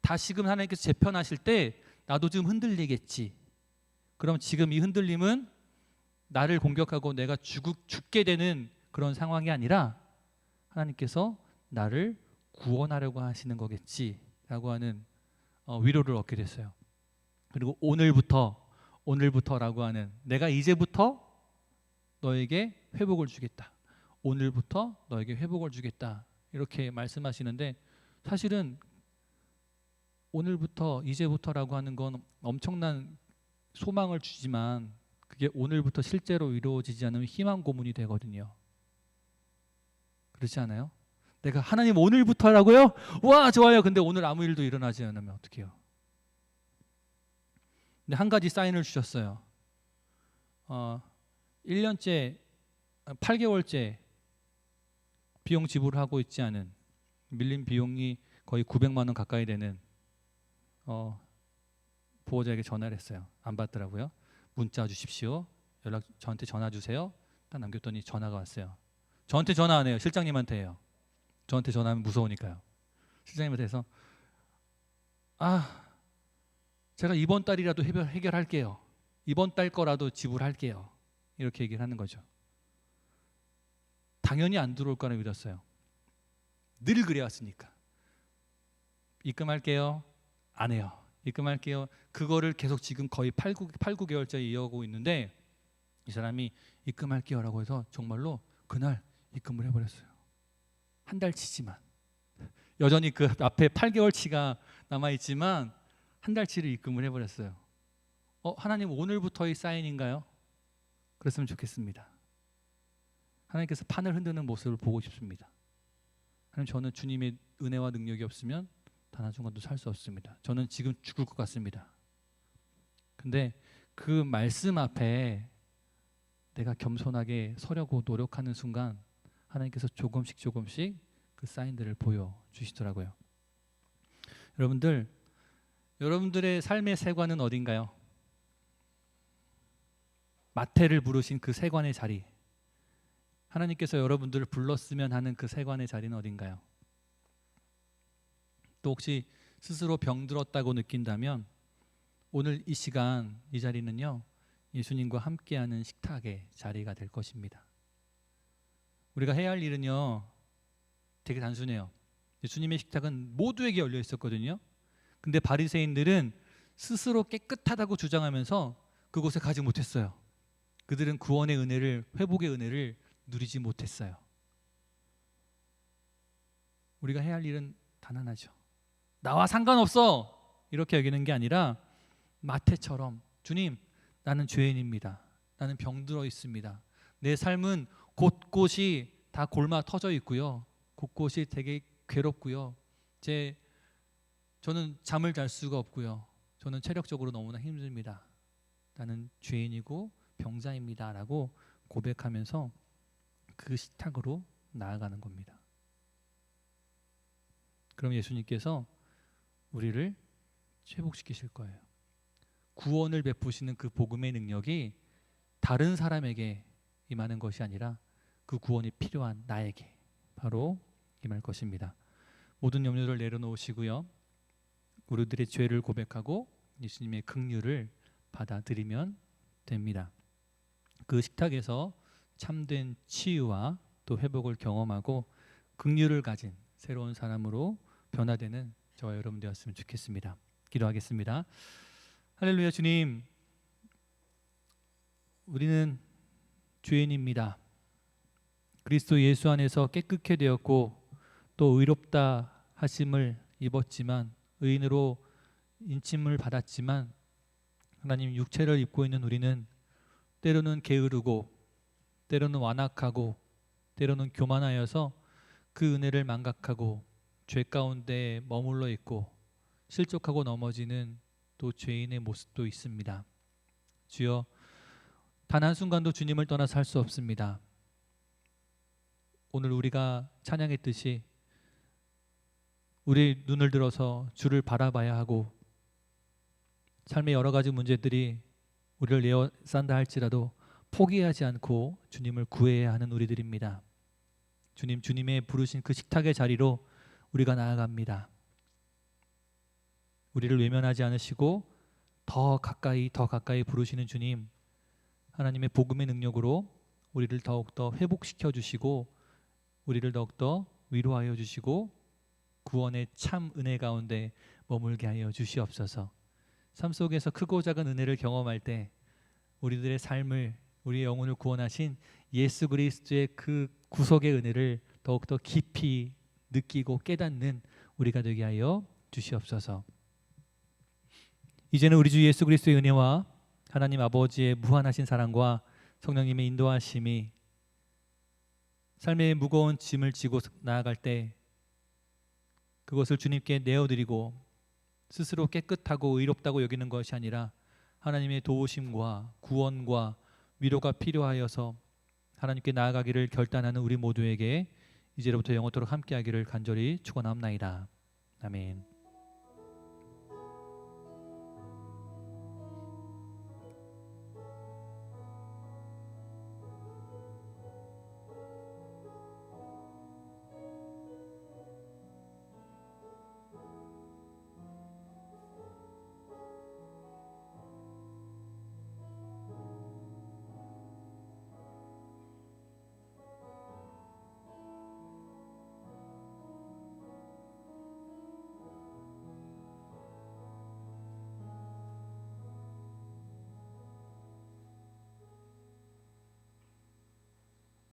다시금 하나님께서 재편하실 때 나도 좀 흔들리겠지. 그럼 지금 이 흔들림은 나를 공격하고 내가 죽게 되는 그런 상황이 아니라 하나님께서 나를 구원하려고 하시는 거겠지라고 하는 위로를 얻게 됐어요. 그리고 오늘부터라고 하는 내가 이제부터 너에게 회복을 주겠다. 오늘부터 너에게 회복을 주겠다. 이렇게 말씀하시는데 사실은 오늘부터 이제부터라고 하는 건 엄청난 소망을 주지만 그게 오늘부터 실제로 이루어지지 않으면 희망 고문이 되거든요. 그렇지 않아요? 내가 하나님 오늘부터라고요? 와 좋아요. 근데 오늘 아무 일도 일어나지 않으면 어떡해요? 근데 한 가지 사인을 주셨어요. 1년째 8개월째 비용 지불을 하고 있지 않은 밀린 비용이 거의 900만 원 가까이 되는 보호자에게 전화를 했어요. 안 받더라고요. 문자 주십시오. 저한테 전화 주세요. 딱 남겼더니 전화가 왔어요. 저한테 전화 안 해요. 실장님한테 해요. 저한테 전화하면 무서우니까요. 실장님한테 해서 제가 이번 달이라도 해결할게요. 이번 달 거라도 지불할게요. 이렇게 얘기를 하는 거죠. 당연히 안 들어올 거라 믿었어요. 늘 그래왔으니까. 입금할게요. 안 해요. 입금할게요. 그거를 계속 지금 거의 8, 9개월째 이어오고 있는데 이 사람이 입금할게요라고 해서 정말로 그날 입금을 해버렸어요. 한 달치지만 여전히 그 앞에 8개월치가 남아있지만 한 달치를 입금을 해버렸어요. 하나님 오늘부터의 사인인가요? 그랬으면 좋겠습니다. 하나님께서 판을 흔드는 모습을 보고 싶습니다. 하나님, 저는 주님의 은혜와 능력이 없으면 단 한순간도 살 수 없습니다. 저는 지금 죽을 것 같습니다. 근데 그 말씀 앞에 내가 겸손하게 서려고 노력하는 순간 하나님께서 조금씩 그 사인들을 보여주시더라고요. 여러분들의 삶의 세관은 어딘가요? 마태를 부르신 그 세관의 자리, 하나님께서 여러분들을 불렀으면 하는 그 세관의 자리는 어딘가요? 또 혹시 스스로 병들었다고 느낀다면 오늘 이 시간 이 자리는요, 예수님과 함께하는 식탁의 자리가 될 것입니다. 우리가 해야 할 일은요 되게 단순해요. 예수님의 식탁은 모두에게 열려 있었거든요. 근데 바리새인들은 스스로 깨끗하다고 주장하면서 그곳에 가지 못했어요. 그들은 구원의 은혜를, 회복의 은혜를 누리지 못했어요. 우리가 해야 할 일은 단 하나죠. 나와 상관없어 이렇게 여기는 게 아니라 마태처럼, 주님, 나는 죄인입니다. 나는 병들어 있습니다. 내 삶은 곳곳이 다 골마 터져 있고요. 곳곳이 되게 괴롭고요. 저는 잠을 잘 수가 없고요. 저는 체력적으로 너무나 힘듭니다. 나는 죄인이고 병자입니다 라고 고백하면서 그 식탁으로 나아가는 겁니다. 그럼 예수님께서 우리를 회복시키실 거예요. 구원을 베푸시는 그 복음의 능력이 다른 사람에게 임하는 것이 아니라 그 구원이 필요한 나에게 바로 임할 것입니다. 모든 염려를 내려놓으시고요, 우리들의 죄를 고백하고 예수님의 긍휼을 받아들이면 됩니다. 그 식탁에서 참된 치유와 또 회복을 경험하고 긍휼을 가진 새로운 사람으로 변화되는 저와 여러분 되었으면 좋겠습니다. 기도하겠습니다. 할렐루야. 주님, 우리는 죄인입니다. 그리스도 예수 안에서 깨끗게 되었고 또 의롭다 하심을 입었지만, 의인으로 인침을 받았지만, 하나님, 육체를 입고 있는 우리는 때로는 게으르고 때로는 완악하고 때로는 교만하여서 그 은혜를 망각하고 죄 가운데 머물러 있고 실족하고 넘어지는 또 죄인의 모습도 있습니다. 주여, 단 한순간도 주님을 떠나 살 수 없습니다. 오늘 우리가 찬양했듯이 우리 눈을 들어서 주를 바라봐야 하고, 삶의 여러 가지 문제들이 우리를 에워싼다 할지라도 포기하지 않고 주님을 구해야 하는 우리들입니다. 주님, 주님의 부르신 그 식탁의 자리로 우리가 나아갑니다. 우리를 외면하지 않으시고 더 가까이 부르시는 주님, 하나님의 복음의 능력으로 우리를 더욱더 회복시켜 주시고 우리를 더욱더 위로하여 주시고 구원의 참 은혜 가운데 머물게 하여 주시옵소서. 삶 속에서 크고 작은 은혜를 경험할 때 우리들의 삶을, 우리의 영혼을 구원하신 예수 그리스도의 그 구속의 은혜를 더욱더 깊이 느끼고 깨닫는 우리가 되게 하여 주시옵소서. 이제는 우리 주 예수 그리스도의 은혜와 하나님 아버지의 무한하신 사랑과 성령님의 인도하심이 삶의 무거운 짐을 지고 나아갈 때 그것을 주님께 내어드리고 스스로 깨끗하고 의롭다고 여기는 것이 아니라 하나님의 도우심과 구원과 위로가 필요하여서 하나님께 나아가기를 결단하는 우리 모두에게 이제로부터 영원토록 함께하기를 간절히 축원합나이다. 아멘.